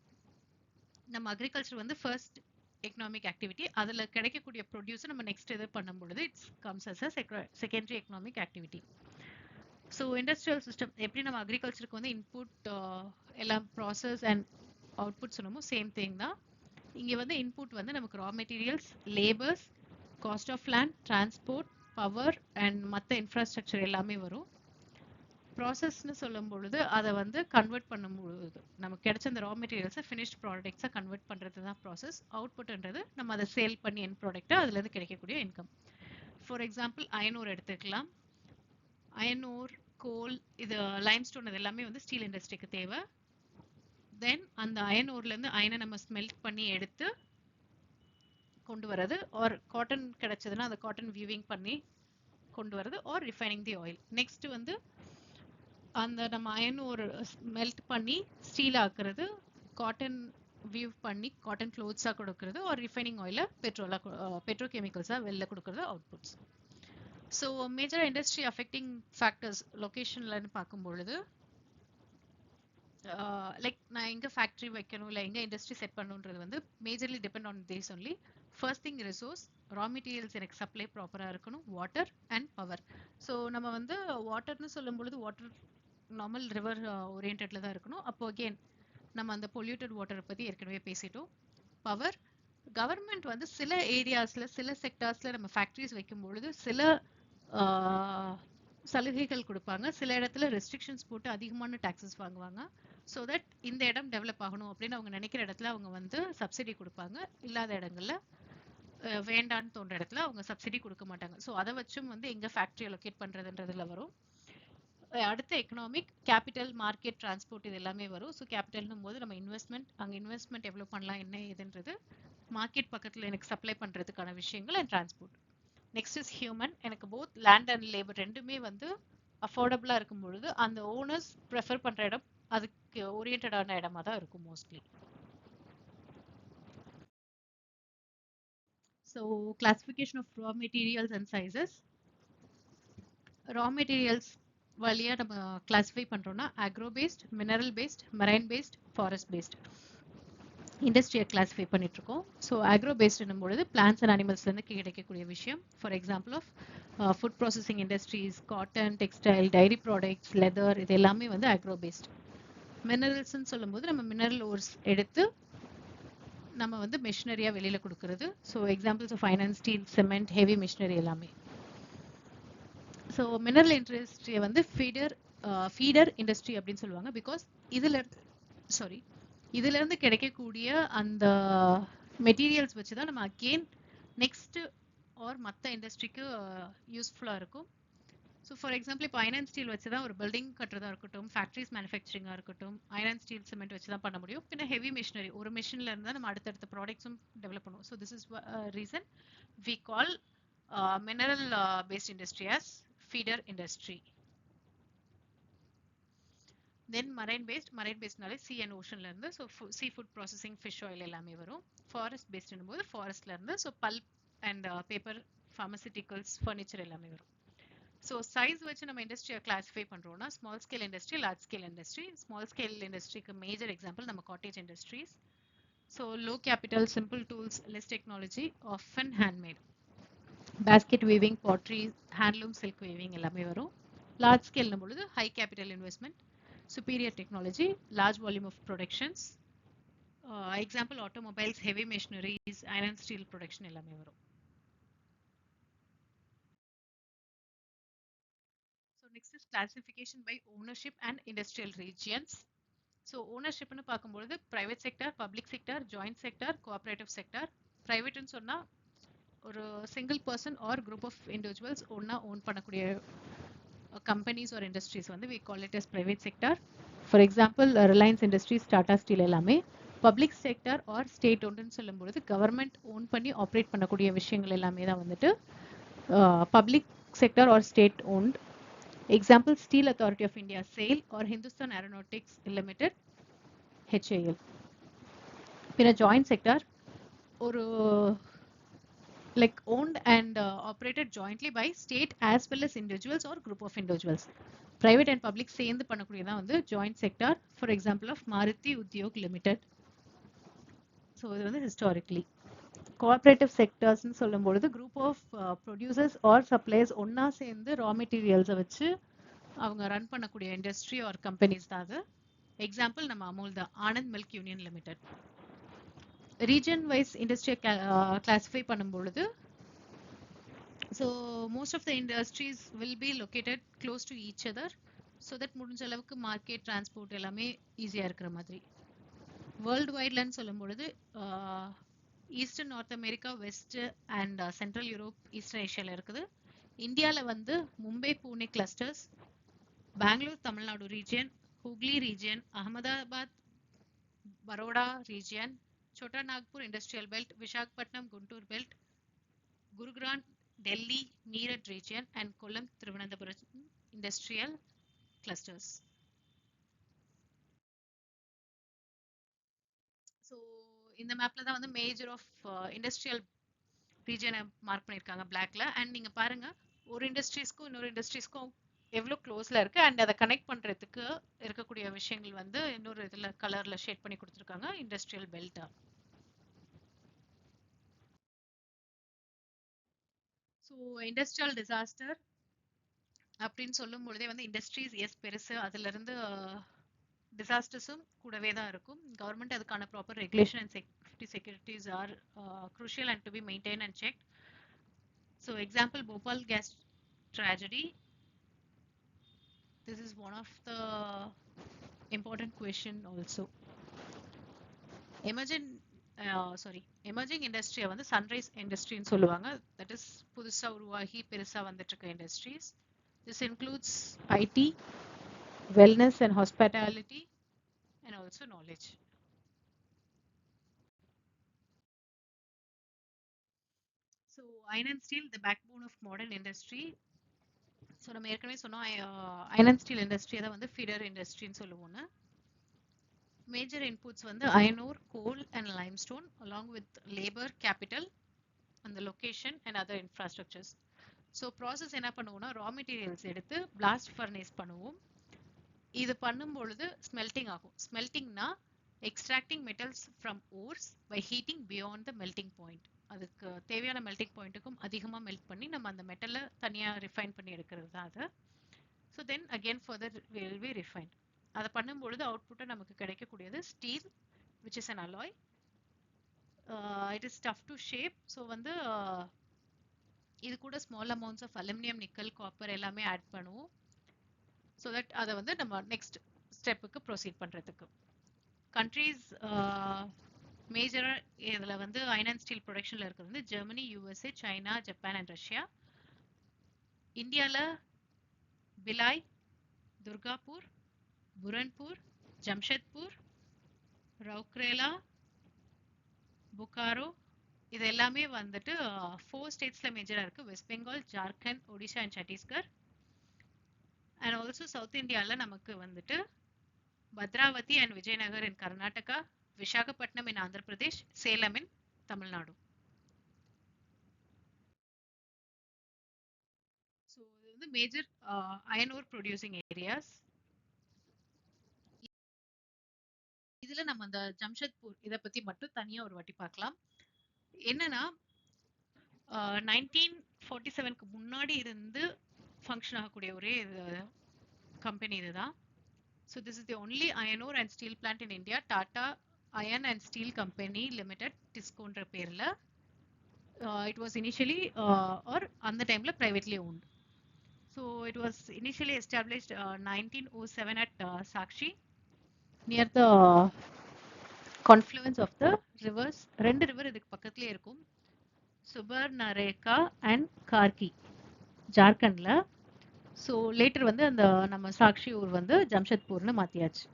நம்ம அக்ரிகல்ச்சர் வந்து ஃபர்ஸ்ட் எக்கனாமிக் ஆக்டிவிட்டி, அதில் கிடைக்கக்கூடிய ப்ரொடியூஸை நம்ம நெக்ஸ்ட் இது பண்ணும் பொழுது it's comes as a secondary economic activity. So industrial system எப்படி நம்ம அக்ரிகல்ச்சருக்கு வந்து இன்புட் எல்லாம் ப்ராசஸ் அண்ட் அவுட்புட் சொன்னமோ சேம் திங் தான். இங்கே வந்து இன்புட் வந்து நமக்கு raw materials, labours, cost of land, transport, power and மற்ற இன்ஃப்ராஸ்ட்ரக்சர் எல்லாமே வரும். ப்ராசஸ்ன்னு சொல்லும் பொழுது அதை வந்து கன்வெர்ட் பண்ணும்பொழுது நமக்கு கிடைச்ச அந்த ரா மெட்டீரியல்ஸை ஃபினிஷ்ட் ப்ராடக்ட்ஸாக கன்வெர்ட் பண்ணுறது தான் ப்ராசஸ். அவுட்புட்ன்றது நம்ம அதை சேல் பண்ணி என் ப்ராடக்டாக அதுலேருந்து கிடைக்கக்கூடிய இன்கம். ஃபார் எக்ஸாம்பிள் அயனோர் எடுத்துக்கலாம். அயனோர், கோல், இது லைம்ஸ்டோன், இது எல்லாமே வந்து ஸ்டீல் இண்டஸ்ட்ரிக்கு தேவை. தென் அந்த அயன் ஓர்ல இருந்து அயனை நம்ம ஸ்மெல்ட் பண்ணி எடுத்து கொண்டு வரது, ஆர் காட்டன் கிடைச்சதுன்னா அந்த காட்டன் வியூவிங் பண்ணி கொண்டு வரது, or refining the oil. Next வந்து அந்த நம்ம அயன் ஓர் மெல்ட் பண்ணி ஸ்டீல் ஆக்குறது, காட்டன் வியூ பண்ணி காட்டன் க்ளோத்ஸாக கொடுக்கறது, ஆர் ரிஃபைனிங் ஆயிலை பெட்ரோகெமிக்கல்ஸாக வெளில கொடுக்கறது outputs. So major industry affecting factors லொக்கேஷன்லன்னு பார்க்கும்பொழுது, லைக் நான் எங்கே ஃபேக்ட்ரி வைக்கணும் இல்லை எங்கே இண்டஸ்ட்ரி செட் பண்ணணுன்றது வந்து majorly depend on this only. First thing resource, raw materials எனக்கு சப்ளை ப்ராப்பராக இருக்கணும், வாட்டர் அண்ட் பவர். ஸோ நம்ம வந்து வாட்டர்னு சொல்லும் பொழுது வாட்டர் நார்மல் ரிவர் ஓரியன்டில் தான் இருக்கணும். அப்போ அகெயின் நம்ம அந்த பொல்யூட்டட் வாட்டரை பற்றி ஏற்கனவே பேசிட்டோம். பவர், கவர்மெண்ட் வந்து சில ஏரியாஸில் சில செக்டார்ஸில் நம்ம ஃபேக்ட்ரிஸ் வைக்கும் பொழுது சில சலுகைகள் கொடுப்பாங்க, சில இடத்துல ரெஸ்ட்ரிக்ஷன்ஸ் போட்டு அதிகமான டாக்ஸஸ் வாங்குவாங்க. ஸோ தட் இந்த இடம் டெவலப் ஆகணும் அப்படின்னு அவங்க நினைக்கிற இடத்துல அவங்க வந்து சப்சிடி கொடுப்பாங்க, இல்லாத இடங்கள்ல வேண்டான்னு தோன்ற இடத்துல அவங்க சப்சிடி கொடுக்க மாட்டாங்க. ஸோ அதை வச்சும் வந்து எங்கே ஃபேக்ட்ரி அலோகேட் பண்ணுறதுன்றதுல வரும். அடுத்த எக்கனாமிக், கேபிட்டல், மார்க்கெட், டிரான்ஸ்போர்ட் இது எல்லாமே வரும். ஸோ கேபிட்டல்னும் போது நம்ம இன்வெஸ்ட்மெண்ட், அங்கே இன்வெஸ்ட்மெண்ட் எவ்வளோ பண்ணலாம் என்ன ஏதுன்றது, மார்க்கெட் பக்கத்தில் எனக்கு சப்ளை பண்ணுறதுக்கான விஷயங்கள், and transport. Next is human. எனக்கு போத் லேண்ட் அண்ட் லேபர் ரெண்டுமே வந்து அஃபோர்டபுளாக இருக்கும் பொழுது அந்த ஓனர்ஸ் ப்ரெஃபர் பண்ணுற இடம் அதுக்கு ஓரியன்டான இடமா தான் இருக்கும் mostly. So classification of raw materials and sizes. Raw materials வழியாக நம்ம கிளாஸிஃபை பண்ணுறோம்னா agro based, mineral based, marine based, forest based இண்டஸ்ட்ரியை கிளாஸிஃபை பண்ணிட்டு இருக்கோம். ஸோ அக்ரோ பேஸ்டுன்னும் பொழுது பிளான்ஸ் அண்ட் அனிமல்ஸ்லேருந்து கிடைக்கக்கூடிய விஷயம். For example of food processing industries, cotton, textile, dairy products, leather, இது எல்லாமே வந்து அக்ரோ பேஸ்ட். மினரல்ஸ்ன்னு சொல்லும்போது நம்ம மினரல் ஓர்ஸ் எடுத்து நம்ம வந்து மிஷினரியாக வெளியில் கொடுக்கறது. So examples of finance, steel, cement, heavy machinery எல்லாமே. ஸோ மினரல் இண்டஸ்ட்ரியை வந்து ஃபீடர் இண்டஸ்ட்ரி அப்படின்னு சொல்லுவாங்க. பிகாஸ் இதிலிருந்து கிடைக்கக்கூடிய அந்த மெட்டீரியல்ஸ் வச்சு தான் நம்ம அகெயின் நெக்ஸ்ட் ஆர் மற்ற இண்டஸ்ட்ரிக்கு யூஸ்ஃபுல்லாக இருக்கும். ஸோ ஃபார் எக்ஸாம்பிள் இப்போ அயன் அண்ட் ஸ்டீல் வச்சு தான் ஒரு பில்டிங் கட்டுறதா இருக்கட்டும், ஃபேக்ட்ரிஸ் மேனுஃபேக்சரிங்காக இருக்கட்டும், அயன் அண்ட் ஸ்டீல் சிமெண்ட் வச்சு தான் பண்ண முடியும். பின்ன ஹெவி மிஷினரி, ஒரு மிஷினில் இருந்தால் நம்ம அடுத்தடுத்த ப்ராடக்ட்ஸும் டெவலப் பண்ணுவோம். So this is reason we call mineral based industry as feeder industry. Then marine பேஸ்ட்னாலே சி அண்ட் ஓஷன்ல இருந்து, so seafood processing, fish oil எல்லாமே வரும். ஃபாரஸ்ட் பேஸ்ட்னும் போது ஃபாரஸ்ட்ல இருந்து, so pulp and paper, pharmaceuticals, furniture எல்லாமே வரும். ஸோ சைஸ் வச்சு நம்ம இண்டஸ்ட்ரியை கிளாஸிஃபை பண்ணுறோம்னா small scale industry, large scale industry. Small scale இண்டஸ்ட்ரிக்கு மேஜர் எக்ஸாம்பிள் நம்ம cottage industries. So low capital, simple tools, less technology, often handmade, basket weaving, pottery, handloom, silk weaving எல்லாமே வரும். லார்ஜ் ஸ்கேல்னும் பொழுது high capital investment, superior technology, large volume of productions. Example automobiles, heavy machineries, iron and steel production எல்லாமே வரும். So next is classification by ownership and industrial regions. So ownership னு பார்க்கும்போது private sector, public sector, joint sector, cooperative sector. Private னு சொன்னா ஒரு single person or group of individuals ஒண்ணா own பண்ணக்கூடிய companies or industries வந்து we call it as private sector. For example, Reliance Industries, Tata Steel எல்லாமே. Public sector or state ஓன்டுன்னு சொல்லும்பொழுது government own பண்ணி operate பண்ணக்கூடிய விஷயங்கள் எல்லாமே தான் வந்துட்டு public sector or state owned. Example Steel Authority of India, SAIL, or Hindustan Aeronautics Limited, HAL. பின்ன joint sector ஒரு like owned and operated jointly by state as well as individuals or group of individuals. Private and public சேர்ந்து பண்ணக்கூடியதான் வந்து joint sector. For example of Maruti Udyog Limited. So இது வந்து historically. Cooperative sectors னு சொல்லும்பொழுது group of producers or suppliers ஒண்ணா சேர்ந்து raw materials வச்சு அவங்க ரன் பண்ணக்கூடிய industry or companies தான் அது. Example நம்ம அமுல் தான், Anand milk union limited. Region wise இண்டஸ்ட்ரியை கிளாஸிஃபை பண்ணும்பொழுது so most of the industries will be located close to each other so that முடிஞ்ச அளவுக்கு மார்க்கெட், டிரான்ஸ்போர்ட் எல்லாமே ஈஸியாக இருக்கிற மாதிரி. வேர்ல்டு வைட்லன்னு சொல்லும் பொழுது eastern north America, west and central Europe, eastern ஏஷியாவில் இருக்குது. இந்தியாவில் வந்து Mumbai, Pune clusters, Bangalore, Tamil Nadu region, Hooghly region, Ahmedabad, Baroda region, Chota Nagpur industrial belt, Visakhapatnam Guntur belt, Gurugram Delhi Meerut region, and Kollam Thiruvananthapuram industrial clusters. So இந்த மேப்ல தான் வந்து மேஜர் ஆஃப் இண்டஸ்ட்ரியல் ரீஜனை மார்க் பண்ணியிருக்காங்க பிளாக்ல. அண்ட் நீங்க பாருங்க ஒரு இண்டஸ்ட்ரீஸ்க்கும் இன்னொரு இண்டஸ்ட்ரீஸ்க்கும் எவ்வளோ க்ளோஸ்ல இருக்கு அண்ட் அதை கனெக்ட் பண்றதுக்கு இருக்கக்கூடிய விஷயங்கள் வந்து இன்னொரு இதுல கலர்ல ஷேட் பண்ணி கொடுத்துருக்காங்க இண்டஸ்ட்ரியல் பெல்ட்டா. ஸோ இண்டஸ்ட்ரியல் டிசாஸ்டர் அப்படின்னு சொல்லும் பொழுதே வந்து இண்டஸ்ட்ரீஸ் எஸ் பெருசு, அதுல இருந்து டிசாஸ்டர்ஸும் கூடவே தான் இருக்கும். கவர்மெண்ட் அதுக்கான proper regulation and safety securities are crucial and to be maintained and checked. So example Bhopal gas tragedy, this is one of the important question also. Emerging இண்டஸ்ட்ரியை வந்து சன்ரைஸ் இண்டஸ்ட்ரின்னு சொல்லுவாங்க. தட் இஸ் புதுசா உருவாகி பெருசா வந்துட்டு இருக்க industries. This includes IT, wellness and hospitality, and also knowledge. So iron and steel, the backbone of modern industry. So நம்ம ஏற்கனவே சொன்னோம் அயன் அண்ட் ஸ்டீல் இண்டஸ்ட்ரியை தான் வந்து ஃபீடர் இண்டஸ்ட்ரின்னு சொல்லுவோம்னு. மேஜர் இன்புட்ஸ் வந்து iron ore, coal and limestone along with labour, capital, அந்த location and other infrastructures. So process என்ன பண்ணுவோம்னா ரா மெட்டீரியல்ஸ் எடுத்து பிளாஸ்ட் ஃபர்னேஸ் பண்ணுவோம். இது பண்ணும் பொழுது ஸ்மெல்டிங் ஆகும். ஸ்மெல்டிங்னா extracting metals from ores by heating beyond the melting point. அதுக்கு தேவையான மெல்டிங் பாயிண்ட்டுக்கும் அதிகமாக மெல்ட் பண்ணி நம்ம அந்த மெட்டலை தனியாக ரிஃபைன் பண்ணி எடுக்கிறது தான் அது. So then again further will be refined. அதை பண்ணும்பொழுது அவுட்புட்டை நமக்கு கிடைக்கக்கூடியது steel which is an alloy. It is tough to shape. So வந்து இது கூட small amounts of aluminium, nickel, copper எல்லாமே ஆட் பண்ணுவோம். ஸோ தட் அதை வந்து நம்ம நெக்ஸ்ட் ஸ்டெப்புக்கு ப்ரொசீட் பண்ணுறதுக்கு. கண்ட்ரீஸ் மேஜரா இதுல வந்து அயன் அண்ட் ஸ்டீல் ப்ரொடக்ஷன்ல இருக்கிறது வந்து Germany, USA, China, Japan and Russia. இந்தியால பிலாய், துர்காப்பூர், புரன்பூர், ஜம்ஷெத்பூர், ரவுக்ரேலா, புகாரோ, இது எல்லாமே வந்துட்டு 4 ஸ்டேட்ஸ்ல மேஜரா இருக்கு. West Bengal, Jharkhand, Odisha and Chhattisgarh. And also south இந்தியால நமக்கு வந்துட்டு Bhadravati and Vijayanagar in Karnataka, Visakhapatnam in Andhra Pradesh, Salem in Tamil Nadu. So the major iron ore producing areas. இதுல நம்ம அந்த ஜம்ஷெத்பூர் இத பத்தி மட்டும் தனியா ஒரு வாட்டி பார்க்கலாம். என்னன்னா 1947க்கு முன்னாடி இருந்து ஃபங்க்ஷன் ஆகக்கூடிய ஒரே கம்பெனி இதுதான். So this is the only iron ore and steel plant in India. Tata Iron and Steel Company Limited, TISCOன்ற பேர்ல. It was initially or அந்த டைம்ல privately owned. So it was initially established 1907 at Sakshi near the confluence of the rivers. ரெண்டு river இதுக்கு பக்கத்துலயே இருக்கும். Subarnarekha and Gargi, ஜார்க்கண்ட்ல. So later வந்து அந்த நம்ம சாக்ஷி ஊர் வந்து ஜம்ஷெத்பூர்னு மாத்தியாச்சு.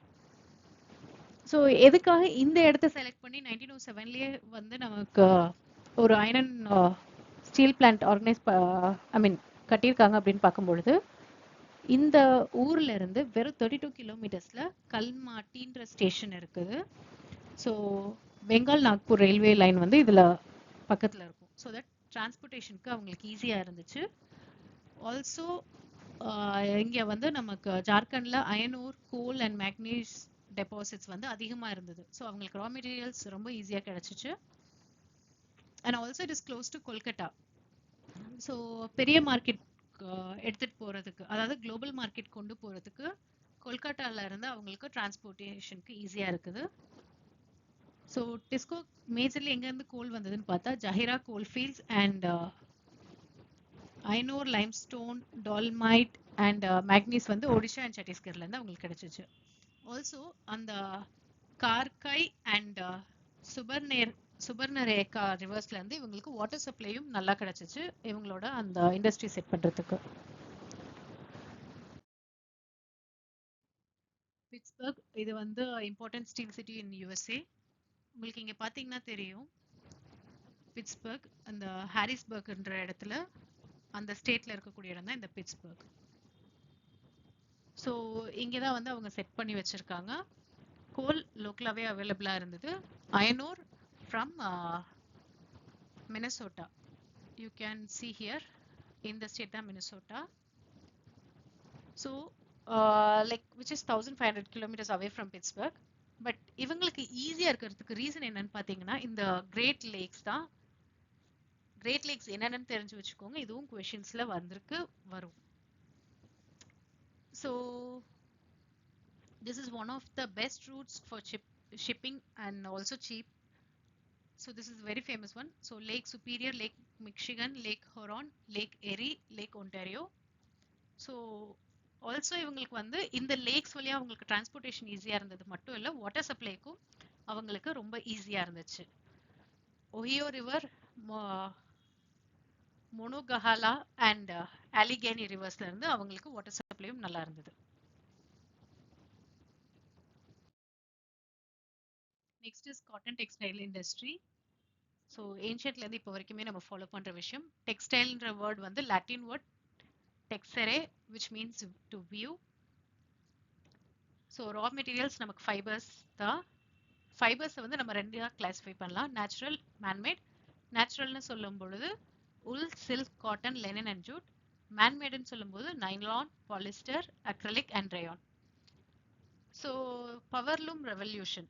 ஸோ எதுக்காக இந்த இடத்த செலக்ட் பண்ணி 1907லயே வந்து நமக்கு ஒரு அயன் ஸ்டீல் பிளான்ட் கட்டியிருக்காங்க அப்படின்னு பார்க்கும்பொழுது இந்த ஊர்ல இருந்து வெறும் 32 கிலோமீட்டர்ஸ்ல கல்மாட்டின்ற ஸ்டேஷன் இருக்குது. So Bengal Nagpur railway line வந்து இதுல பக்கத்துல இருக்கும். ஸோ தட் டிரான்ஸ்போர்ட்டேஷனுக்கு அவங்களுக்கு ஈஸியா இருந்துச்சு. ஆல்சோ இங்க வந்து நமக்கு ஜார்க்கண்ட்ல iron ore, coal and manganese deposits வந்து அதிகமா இருந்தது. ஸோ அவங்களுக்கு ரா மெட்டீரியல்ஸ் ரொம்ப ஈஸியா கிடைச்சிச்சு. And also it is close to Kolkata. So பெரிய மார்க்கெட் எடுத்துட்டு போறதுக்கு, அதாவது குளோபல் மார்க்கெட் கொண்டு போறதுக்கு கொல்கட்டால இருந்து அவங்களுக்கு டிரான்ஸ்போர்ட்டேஷனுக்கு ஈஸியா இருக்குது. ஸோ டிஸ்கோ மேஜர்லி எங்க இருந்து கோல் வந்ததுன்னு பார்த்தா ஜஹிரா கோல் fields and Ainor, limestone, டால்மைட் and மேக்னீஸ் வந்து ஒடிஷா அண்ட் சத்தீஸ்கர்ல இருந்து அவங்களுக்கு கிடைச்சிச்சு. ஆல்சோ அந்த கார்கை அண்ட் சுபர்ணரேகா ரிவர்ஸ்ல இருந்து இவங்களுக்கு வாட்டர் சப்ளையும் நல்லா கிடைச்சிச்சு இவங்களோட அந்த இண்டஸ்ட்ரி செட் பண்றதுக்கு. பிட்ஸ்பர்க் இது வந்து இம்பார்ட்டன்ட் ஸ்டீல் சிட்டி இன் யூஎஸ்ஏ. உங்களுக்கு இங்க பாத்தீங்கன்னா தெரியும், பிட்ஸ்பர்க் அந்த ஹாரிஸ்பர்க்ன்ற இடத்துல அந்த ஸ்டேட்ல இருக்கக்கூடிய இடம் தான் இந்த பிட்ஸ்பர்க். ஸோ இங்கே தான் வந்து அவங்க செட் பண்ணி வச்சிருக்காங்க. கோல் லோக்கலாகவே அவைலபிளாக இருந்தது. Iron ore from Minnesota. You can see here, இந்த ஸ்டேட் தான் Minnesota. So like which is 1500 kilometers away from Pittsburgh. But இவங்களுக்கு ஈஸியாக இருக்கிறதுக்கு ரீசன் என்னன்னு பார்த்தீங்கன்னா இந்த கிரேட் லேக்ஸ் தான். கிரேட் லேக்ஸ் என்னென்னு தெரிஞ்சு வச்சுக்கோங்க, இதுவும் கொஷின்ஸில் வரும். So this is one of the best routes for shipping and also cheap. So this is a very famous one. So Lake Superior, Lake Michigan, Lake Huron, Lake Erie, Lake Ontario. So also இவங்களுக்கு வந்து இந்த லேக்ஸ் வழியா அவங்களுக்கு transportation ஈஸியா இருந்தது மட்டும் இல்ல, water சப்ளைக்கும் அவங்களுக்கு ரொம்ப ஈஸியா இருந்துச்சு. Ohio river, Monongahela and Allegheny ரிவர்ஸ்ல இருந்து அவங்களுக்கு வாட்டர் சப்ளையும் நல்லா இருந்தது. Next is cotton textile industry. So ஏன்ஷியன்ட்லேருந்து இப்போ வரைக்குமே நம்ம ஃபாலோ பண்ணுற விஷயம். டெக்ஸ்டைல்ன்ற வேர்ட் வந்து Latin word texere, which means to view. So raw materials நமக்கு ஃபைபர்ஸ் தான். ஃபைபர்ஸை வந்து நம்ம ரெண்டாக கிளாஸிஃபை பண்ணலாம், நேச்சுரல், மேன்மேட். நேச்சுரல்னு சொல்லும் பொழுது wool, silk, cotton, linen and jute. மேன்மேடுன்னு சொல்லும்போது nylon, polyester, acrylic and rayon. So powerloom revolution.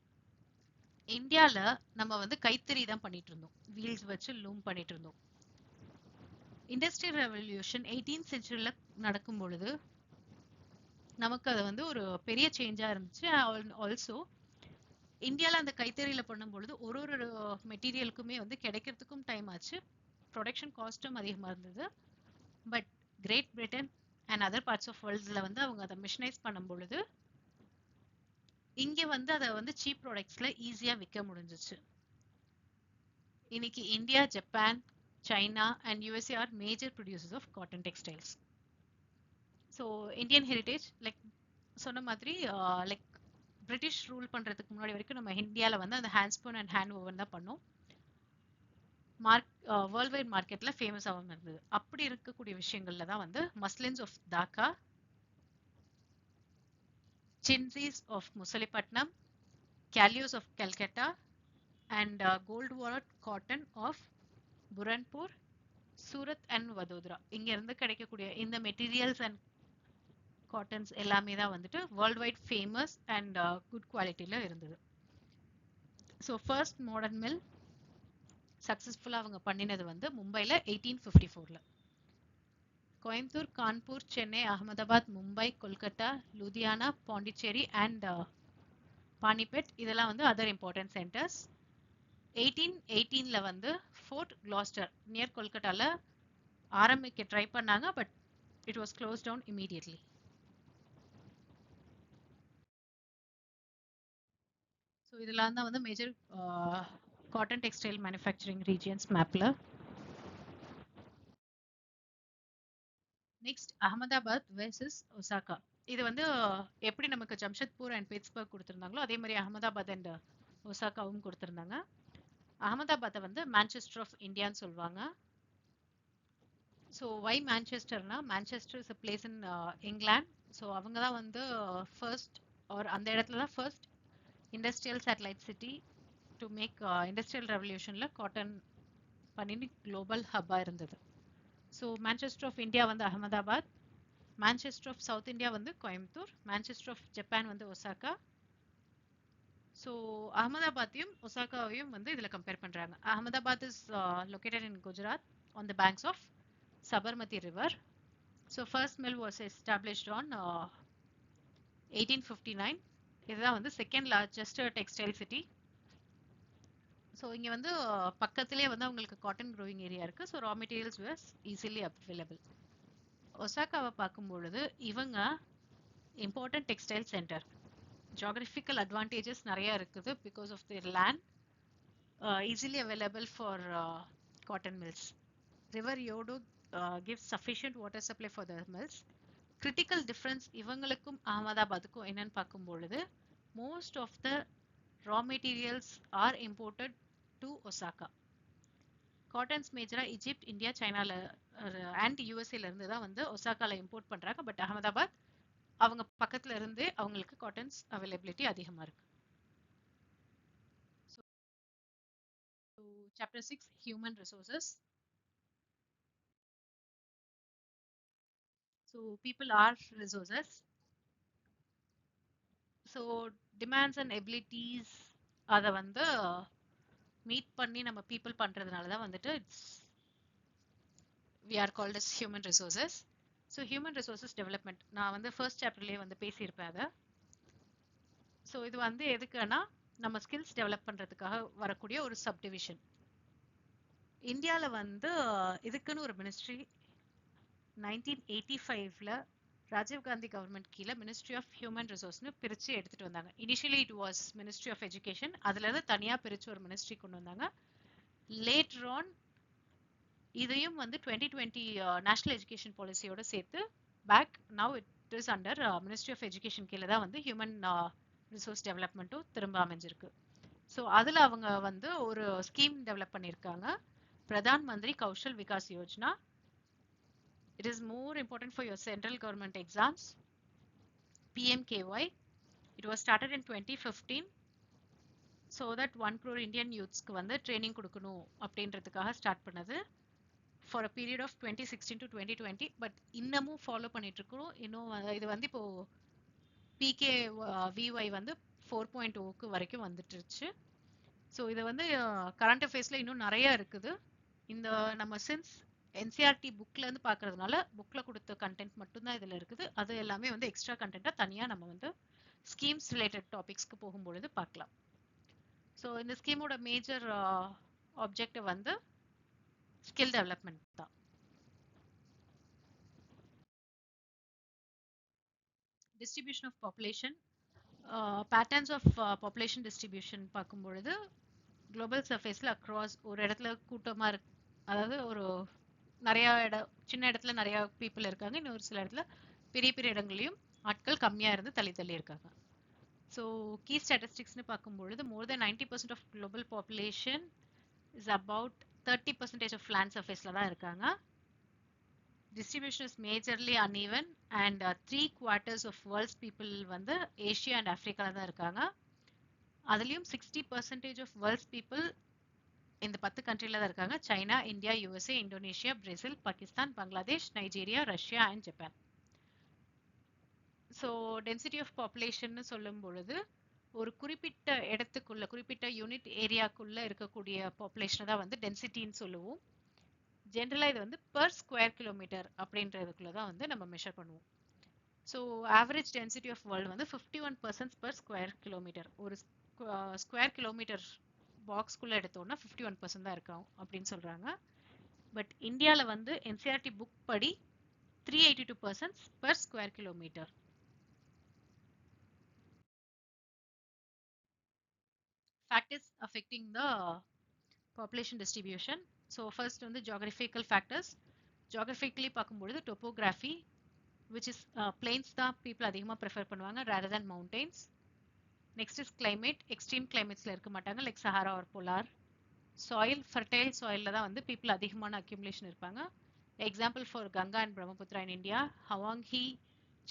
இந்தியால நம்ம வந்து கைத்தறி தான் பண்ணிட்டு இருந்தோம், வீல்ஸ் வச்சு லூம் பண்ணிட்டு இருந்தோம். இண்டஸ்ட்ரியல் ரெவல்யூஷன் 18th செஞ்சுரியில நடக்கும் பொழுது நமக்கு அது வந்து ஒரு பெரிய சேஞ்சா இருந்துச்சு. ஆல்சோ இந்தியால அந்த கைத்தறியில பண்ணும் பொழுது ஒரு ஒரு மெட்டீரியலுக்குமே வந்து கிடைக்கிறதுக்கும் டைம் ஆச்சு, ப்ரொடக்ஷன் காஸ்ட்டும் அதிகமா இருந்தது. But Great Britain and other parts of வேர்ல்ட்ஸ்ல வந்து அவங்க அதை மிஷனைஸ் பண்ணும் பொழுது இங்க வந்து அதை வந்து சீப் ப்ராடக்ட்ஸ்ல ஈஸியா விற்க முடிஞ்சிச்சு. இன்னைக்கு India, Japan, China and USA are major producers of cotton textiles. So Indian heritage, like சொன்ன மாதிரி லைக் பிரிட்டிஷ் ரூல் பண்றதுக்கு முன்னாடி வரைக்கும் நம்ம இந்தியாவில் வந்து அந்த ஹேண்ட்ஸ்பூன் அண்ட் ஹேண்ட் ஓவன் தான் பண்ணோம். வேர்ல்ட் வைட் மார்க்கெட்ல ஃபேமஸாகவும் இருந்தது. அப்படி இருக்கக்கூடிய விஷயங்கள்ல தான் வந்து muslins of Dhaka, chintzes of Masulipatnam, calicoes of Calcutta and gold வாலட் cotton of Burhanpur, Surat and Vadodara, இங்க இருந்து கிடைக்கக்கூடிய இந்த மெட்டீரியல்ஸ் அண்ட் காட்டன்ஸ் எல்லாமே தான் வந்துட்டு world wide famous and good குவாலிட்டியில இருந்தது. ஸோ ஃபர்ஸ்ட் மாடர்ன் மில் சக்சஸ்ஃபுல்லாக அவங்க பண்ணினது வந்து மும்பையில் 1854. கோயம்புத்தூர், கான்பூர், சென்னை, அகமதாபாத், மும்பை, கொல்கத்தா, லுதியானா, பாண்டிச்சேரி அண்ட் பானிபெட் இதெல்லாம் வந்து அதர் இம்பார்ட்டன்ட் சென்டர்ஸ். 1818ல வந்து ஃபோர்ட் கிளாஸ்டர் நியர் கொல்கட்டால ஆரம்பிக்க ட்ரை பண்ணாங்க, but it was close down immediately. So இதெல்லாம் தான் வந்து major cotton textile manufacturing regions மேப்ல. Next Ahmedabad versus Osaka. இது வந்து எப்படி நமக்கு ஜம்ஷத்பூர் அண்ட் பிட்ஸ்பர்க் கொடுத்துருந்தாங்களோ அதே மாதிரி அகமதாபாத் அண்ட் ஒசாகாவும் கொடுத்துருந்தாங்க. அகமதாபாத்தை வந்து மான்செஸ்டர் ஆஃப் இந்தியான்னு சொல்லுவாங்க. ஸோ வை மான்செஸ்டர்னா, Manchester is a place in England. So அவங்க தான் வந்து ஃபர்ஸ்ட் ஆர் அந்த இடத்துல தான் first industrial satellite city to make industrial ரெவல்யூஷனில் காட்டன் பண்ணின்னு குளோபல் ஹப்பாக இருந்தது. ஸோ மான்செஸ்டர் ஆஃப் இந்தியா வந்து Ahmedabad, Manchester of South India வந்து கோயம்புத்தூர், மான்செஸ்டர் ஆஃப் ஜப்பான் வந்து ஒசாகா. ஸோ அகமதாபாத்தையும் ஒசாகாவையும் வந்து இதில் கம்பேர் பண்ணுறாங்க. Ahmedabad is located in Gujarat on the banks of Sabarmati river. So first mill was established on 1859. இதுதான் வந்து second largest textile city. So இங்கே வந்து பக்கத்திலே வந்து அவங்களுக்கு காட்டன் க்ரோவிங் ஏரியா இருக்குது. So raw materials was easily available. ஒசாகாவை பார்க்கும்பொழுது இவங்க important textile centre, geographical advantages நிறையா இருக்குது because of their land, easily available for cotton mills. River Yodo gives sufficient water supply for the mills. Critical difference இவங்களுக்கும் அகமதாபாத்துக்கும் என்னன்னு பார்க்கும் பொழுது most of the raw materials are imported to Osaka. Cottons மேஜரா Egypt, India, சைனால and யூஎஸ்ஏல இருந்து தான் வந்து ஒசாகால இம்போர்ட் பண்றாங்க. பட் அகமதாபாத் அவங்க பக்கத்துல இருந்து அவங்களுக்கு காட்டன்ஸ் அவைலபிலிட்டி அதிகமா இருக்கு. So, chapter 6, human resources. So people are resources. So demands and abilities அதை வந்து மீட் பண்ணி நம்ம பீப்புள் பண்றதுனால தான் வந்துட்டு we are called as human resources. So human resources development நான் வந்து ஃபர்ஸ்ட் சாப்டர்லயே வந்து பேசியிருப்பேன் அதை. ஸோ இது வந்து எதுக்குன்னா நம்ம ஸ்கில்ஸ் டெவலப் பண்றதுக்காக வரக்கூடிய ஒரு சப்டிவிஷன். இந்தியாவில் வந்து இதுக்குன்னு ஒரு மினிஸ்ட்ரி 1985ல ராஜீவ் காந்தி கவர்மெண்ட் கீழே மினிஸ்ட்ரி ஆஃப் ஹியூமன் ரிசோர்ஸ்னு பிரிச்சு எடுத்துட்டு வந்தாங்க. Initially it was ministry of education, அதுல இருந்து தனியா பிரிச்சு ஒரு மினிஸ்ட்ரி கொண்டு வந்தாங்க. லேட்டர் ஆன் இதையும் வந்து 2020 நேஷனல் எஜுகேஷன் பாலிசியோட சேர்த்து back now it is under ministry of education கீழே தான் வந்து ஹியூமன் ரிசோர்ஸ் டெவலப்மெண்ட்டும் திரும்ப அமைஞ்சிருக்கு. ஸோ அதுல அவங்க வந்து ஒரு ஸ்கீம் டெவலப் பண்ணியிருக்காங்க, Pradhan Mantri Kaushal Vikas Yojana. It is more important for your central government exams, PMKY. It was started in 2015 so that 1 crore Indian youths க்கு வந்து ட்ரைனிங் கொடுக்கணும் அப்படின்றதுக்காக ஸ்டார்ட் பண்ணது for a period of 2016 to 2020. But இன்னமும் ஃபாலோ பண்ணிட்டு இருக்கோம். இன்னும் இது வந்து இப்போ PKVY வந்து 4.0க்கு வரைக்கும் வந்துட்டுருச்சு. ஸோ இதை வந்து கரண்ட் அஃபேர்ஸ்ல இன்னும் நிறைய இருக்குது. இந்த நம்ம சின்ஸ் என்சிஆர்டி புக்ல இருந்து பாக்குறதுனால புக்ல கொடுத்த கண்டென்ட் மட்டும்தான் இதுல இருக்குது. அது எல்லாமே வந்து எக்ஸ்ட்ரா கண்டென்ட்டா தனியா நம்ம வந்து ஸ்கீம்ஸ் ரிலேட்டட் டாபிக்ஸ்க்கு போகும்பொழுது பார்க்கலாம். ஸோ இந்த ஸ்கீமோட மேஜர் ஆப்ஜெக்டிவ் வந்து ஸ்கில் டெவலப்மெண்ட் தான். Distribution of population, patterns of population distribution பார்க்கும்பொழுது குளோபல் சர்ஃபேஸ்ல அக்ராஸ் ஒரு இடத்துல கூட்டமா இருக்கு, அதாவது ஒரு நிறைய சின்ன இடத்துல நிறைய பீப்புள் இருக்காங்க, இன்னொரு சில இடத்துல பெரிய பெரிய இடங்களையும் ஆட்கள் கம்மியா இருந்து தள்ளி தள்ளி இருக்காங்க. ஸோ கீ ஸ்டாட்டிஸ்டிக்ஸ்னு பார்க்கும்பொழுது more then 90% of global population is about 30% of land சர்ஃபேஸ்ல தான் இருக்காங்க. Distribution is majorly uneven and 3/4 of world's people வந்து ஏஷியா அண்ட் ஆப்பிரிக்கால தான் இருக்காங்க. அதுலயும் 60% ஆஃப் வேர்ல்ட்ஸ் பீப்புள் இந்த 10 கண்ட்ரில தான் இருக்காங்க. China, India, USA, Indonesia, Brazil, Pakistan, Bangladesh, Nigeria, Russia and Japan. So density of population சொல்லும் பொழுது ஒரு குறிப்பிட்ட இடத்துக்குள்ள குறிப்பிட்ட யூனிட் ஏரியாக்குள்ள இருக்கக்கூடிய பாப்புலேஷனை தான் வந்து டென்சிட்டின்னு சொல்லுவோம். ஜென்ரலா இது வந்து பர் ஸ்கொயர் கிலோமீட்டர் அப்படின்றதுக்குள்ள தான் வந்து நம்ம மெஷர் பண்ணுவோம். So average density of world வந்து 51% பர் ஸ்கொயர் கிலோமீட்டர். ஒரு ஸ்கொயர் கிலோமீட்டர் பாக்ஸ்குள்ள எடுத்தோம்னா 51% தான் இருக்கும் அப்படின்னு சொல்றாங்க. பட் இந்தியாவில் வந்து என்சிஆர்டி புக் படி 382% per square kilometre. Factors affecting the population distribution. So first வந்து geographical factors. Geographically பார்க்கும்பொழுது topography, which is plains தான் people அதிகமாக ப்ரிஃபர் பண்ணுவாங்க rather than mountains. Next is climate. Extreme climatesல இருக்க மாட்டாங்க like Sahara or polar. Soil, fertile soilல தான் வந்து people அதிகமான accumulation இருப்பாங்க. Example for Ganga and Brahmaputra in India, Huanghe,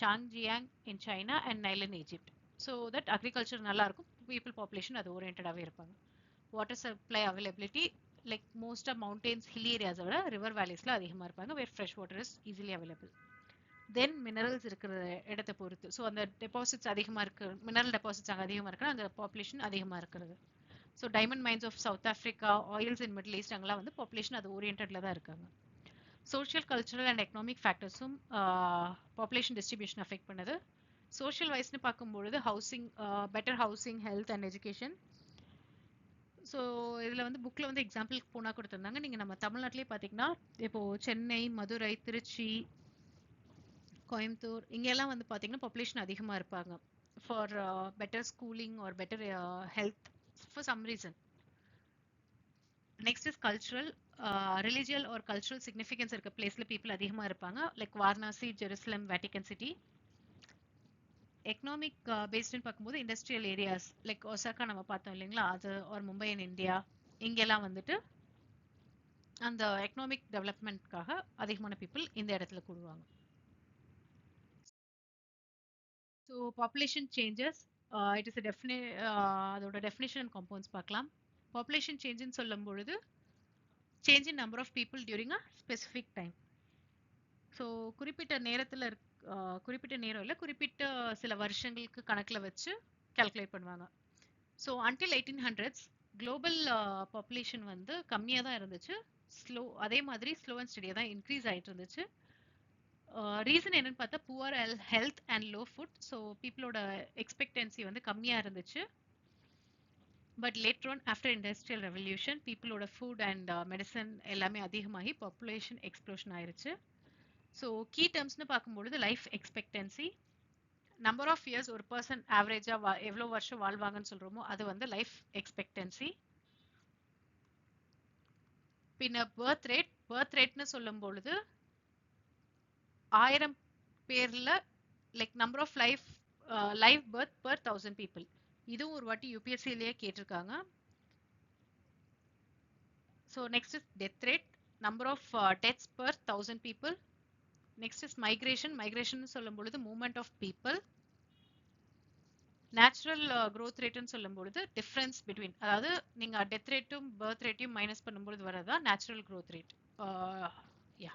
Changjiang in China and Nile in Egypt. So that agriculture நல்லா இருக்கும், people population அது ஓரியன்டாவே இருப்பாங்க. Water supply availability, like most of mountains, hilly areas விட river valleysல அதிகமா இருப்பாங்க where fresh water is easily available. Then minerals இருக்கிற இடத்தை பொறுத்து, ஸோ அந்த டெபாசிட்ஸ் அதிகமா இருக்கு, மினரல் டெபாசிட்ஸ் அங்கே அதிகமா இருக்குன்னா அங்கே பாப்புலேஷன் அதிகமா இருக்கிறது. So diamond mines of South Africa, oils in Middle East அங்கெல்லாம் வந்து பாப்புலேஷன் அது ஓரியன்ட்ல தான் இருக்காங்க. சோஷியல், கல்ச்சுரல் அண்ட் எக்கனாமிக் ஃபேக்டர்ஸும் பாப்புலேஷன் டிஸ்ட்ரிபியூஷன் அஃபெக்ட் பண்ணுது. சோஷியல் வைஸ்னு பார்க்கும்பொழுது housing, better housing, health and education. So இதில் வந்து புக்கில் வந்து எக்ஸாம்பிளுக்கு போனால் கொடுத்துருந்தாங்க. நீங்கள் நம்ம தமிழ்நாட்டிலே பார்த்தீங்கன்னா இப்போது சென்னை, மதுரை, திருச்சி, கோயம்புத்தூர் இங்கெல்லாம் வந்து பார்த்தீங்கன்னா பாப்புலேஷன் அதிகமாக இருப்பாங்க for better schooling or better health for some reason. Next is cultural, religious or cultural significance இருக்க பிளேஸ்ல பீப்புள் அதிகமாக இருப்பாங்க. Like Varanasi, Jerusalem, Vatican City. Economic பேஸ்டுன்னு பார்க்கும்போது இண்டஸ்ட்ரியல் ஏரியாஸ் லைக் ஒசாக்கா நம்ம பார்த்தோம் இல்லைங்களா, அது ஒரு மும்பை இன் இந்தியா, இங்கெல்லாம் வந்துட்டு அந்த எக்கனாமிக் டெவலப்மெண்ட்காக அதிகமான பீப்புள் இந்த இடத்துல கூடுவாங்க. So population changes, it is அதோட டெஃபினேஷன் அண்ட் காம்பவுண்ட்ஸ் பார்க்கலாம். பாப்புலேஷன் சேஞ்சுன்னு சொல்லும் பொழுது change in number of people during a specific time. So குறிப்பிட்ட நேரத்தில் குறிப்பிட்ட நேரம் இல்லை, குறிப்பிட்ட சில வருஷங்களுக்கு கணக்கில் வச்சு கால்குலேட் பண்ணுவாங்க. So until 1800s global population வந்து கம்மியாக தான் இருந்துச்சு. அதே மாதிரி ஸ்லோ அண்ட் ஸ்டடியாக தான் இன்க்ரீஸ் ஆகிட்டு இருந்துச்சு. ரீசன் என்னன்னு பார்த்தா poor health and low food. So பீப்புளோட எக்ஸ்பெக்டன்சி வந்து கம்மியாக இருந்துச்சு. But later on after industrial revolution பீப்புளோட ஃபுட் அண்ட் மெடிசன் எல்லாமே அதிகமாகி பாப்புலேஷன் எக்ஸ்ப்ளோஷன் ஆயிருச்சு. ஸோ கீ டேர்ம்ஸ்னு பார்க்கும்பொழுது life expectancy, number of years ஒரு பர்சன் ஆவரேஜாக எவ்வளோ வருஷம் வாழ்வாங்கன்னு சொல்கிறோமோ அது வந்து லைஃப் எக்ஸ்பெக்டன்சி. பின்ன பர்த் ரேட்னு சொல்லும் பொழுது 1000 பேர்ல like number of life birth per 1000 people. இதுவும் ஒரு வாட்டி யூபிஎஸ்சிலேயே கேட்டிருக்காங்க. So next is death rate, number of deaths per 1000 people. Next is migration சொல்லும் பொழுது movement of people. Natural growth ரேட்னு சொல்லும் பொழுது டிஃப்ரென்ஸ் பிட்வீன், அதாவது நீங்கள் டெத் ரேட்டும் பர்த் ரேட்டையும் மைனஸ் பண்ணும்பொழுது வரதா natural growth rate. Yeah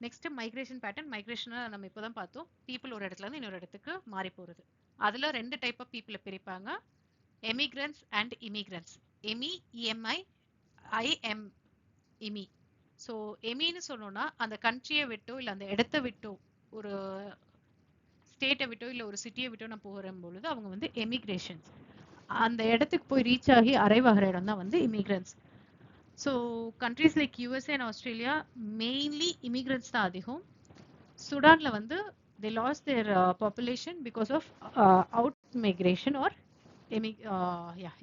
next migration pattern. மைக்ரேஷனை நம்ம இப்போ தான் பார்த்தோம், பீப்புள் ஒரு இடத்துல இருந்து இன்னொரு இடத்துக்கு மாறி போகிறது. அதில் 2 டைப் ஆஃப் பீப்புளை பிரிப்பாங்க, emigrants and immigrants. EMI IM இமி. ஸோ எமின்னு சொன்னோன்னா அந்த கண்ட்ரியை விட்டோ இல்லை அந்த இடத்த விட்டோ ஒரு ஸ்டேட்டை விட்டோ இல்லை ஒரு சிட்டியை விட்டோ நான் போகிற பொழுது அவங்க வந்து எமிக்ரேஷன்ஸ். அந்த இடத்துக்கு போய் ரீச் ஆகி அரைவாகிற இடம் தான் வந்து immigrants. So countries like USA and Australia mainly immigrants தான் அதிகம். சுடானில் வந்து they lost their population because of out migration or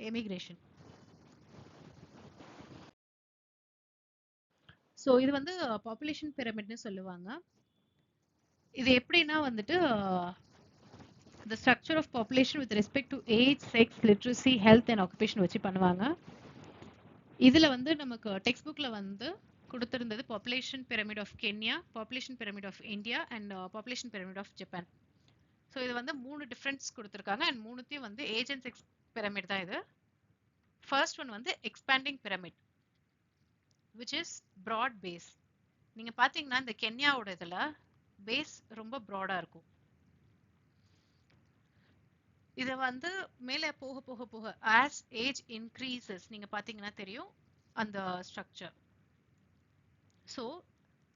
emigration. So இது வந்து பாப்புலேஷன் பிரமிட்னு சொல்லுவாங்க. இது எப்படின்னா வந்துட்டு the structure of population with respect to age, sex, literacy, health and occupation வச்சு பண்ணுவாங்க. இதுல வந்து நமக்கு டெக்ஸ்ட் புக்ல வந்து கொடுத்திருந்தது population pyramid of Kenya, population pyramid of India and population pyramid of Japan. So இது வந்து 3 டிஃப்ரென்ஸ் கொடுத்துருக்காங்க அண்ட் 3த்தையும் வந்து ஏஜ் அண்ட் செக்ஸ் பிரமிட் தான் இது. ஃபர்ஸ்ட் ஒன் வந்து expanding pyramid which is broad base. நீங்கள் பார்த்தீங்கன்னா இந்த கென்யாவோட இதில் பேஸ் ரொம்ப ப்ராடாக இருக்கும். இதை வந்து மேலே போக போக போக ஆஸ் ஏஜ் இன்க்ரீசஸ் நீங்கள் பார்த்தீங்கன்னா தெரியும் அந்த structure. So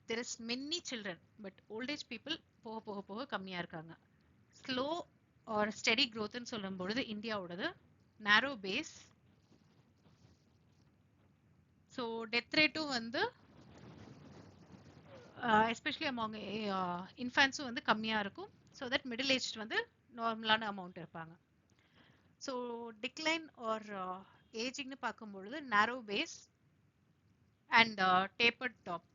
there is many children but voltage people போக போக போக கம்மியாக இருக்காங்க. ஸ்லோ ஆர் ஸ்டெடி க்ரோத்னு சொல்லும் பொழுது இந்தியாவோடது நேரோ பேஸ். ஸோ டெத் ரேட்டும் வந்து எஸ்பெஷலி அமாங் இன்ஃபேன்ஸும் வந்து கம்மியாக இருக்கும். ஸோ தட் மிடில் ஏஜ் வந்து நார்மலான அமௌண்ட் இருப்பாங்க. ஸோ டிக்ளைன் ஆர் ஏஜிங்னு பார்க்கும்பொழுது நேரோ பேஸ் அண்ட் டேப்பர்ட் டாப்.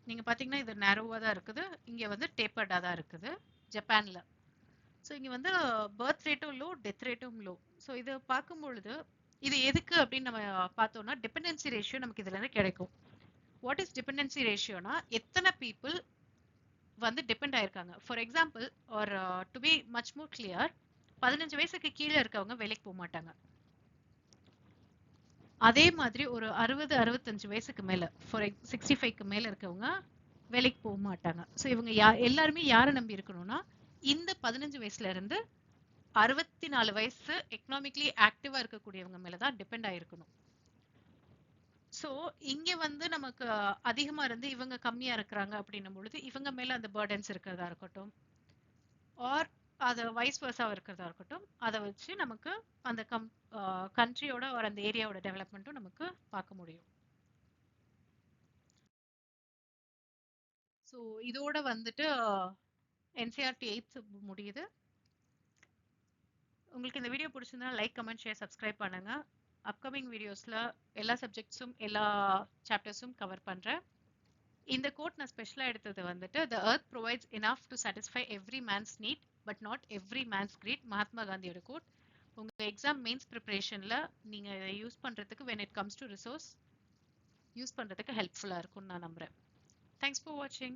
நீங்கள் பார்த்தீங்கன்னா இது நேரோவாக தான் இருக்குது, இங்கே வந்து டேப்பர்டாக தான் இருக்குது ஜப்பானில். ஸோ இங்கே வந்து பர்த் ரேட்டும் லோ, டெத் ரேட்டும் லோ. ஸோ இது பார்க்கும்பொழுது இது எதுக்கு அப்படின்னு நம்ம பார்த்தோம்னா டிபெண்டன்சி ரேஷியோ நமக்கு இதுல இருந்து கிடைக்கும். வாட் இஸ் டிபெண்டன்சி ரேஷியோனா எத்தனை பீப்புள் வந்து டிபெண்ட் ஆயிருக்காங்க. For example or to be much more clear, 15 வயசுக்கு கீழே இருக்கவங்க வேலைக்கு போக மாட்டாங்க. அதே மாதிரி ஒரு 60-65 வயசுக்கு மேல ஃபார் 65க்கு மேல இருக்கவங்க வேலைக்கு போக மாட்டாங்க. ஸோ இவங்க எல்லாருமே யாரை நம்பி இருக்கணும்னா இந்த 15 வயசுல இருந்து 64 வயசு எக்கனாமிக்கலி ஆக்டிவா இருக்கக்கூடியவங்க மேலதான் டிபெண்ட் ஆயிருக்கணும். ஸோ இங்க வந்து நமக்கு அதிகமா இருந்து இவங்க கம்மியா இருக்கிறாங்க அப்படின்னும் பொழுது இவங்க மேல அந்த பேர்டன்ஸ் இருக்கிறதா இருக்கட்டும் ஆர் அது வைஸ் வர்ஸாக இருக்கிறதா இருக்கட்டும், அதை வச்சு நமக்கு அந்த கண்ட்ரியோட ஒரு அந்த ஏரியாவோட டெவலப்மெண்ட்டும் நமக்கு பார்க்க முடியும். ஸோ இதோட வந்துட்டு என்சிஆர்டி 8th முடியுது. உங்களுக்கு இந்த வீடியோ பிடிச்சிருந்தா லைக், கமெண்ட், ஷேர், சப்ஸ்கிரைப் பண்ணுங்க. அப்கமிங் வீடியோஸ்ல எல்லா சப்ஜெக்ட்ஸும் எல்லா சாப்டர்ஸும் கவர் பண்றேன். இந்த கோட் நான் ஸ்பெஷலா எடுத்தது வந்துட்டு the earth provides enough to satisfy every man's need but not every man's greed. Mahatma காந்தியோட கோட். உங்க எக்ஸாம் மெயின்ஸ் ப்ரிப்பரேஷன்ல நீங்க இதை யூஸ் பண்றதுக்கு when it comes to resource use பண்றதுக்கு ஹெல்ப்ஃபுல்லா இருக்கும்னு நான் நம்புறேன். Thanks for watching.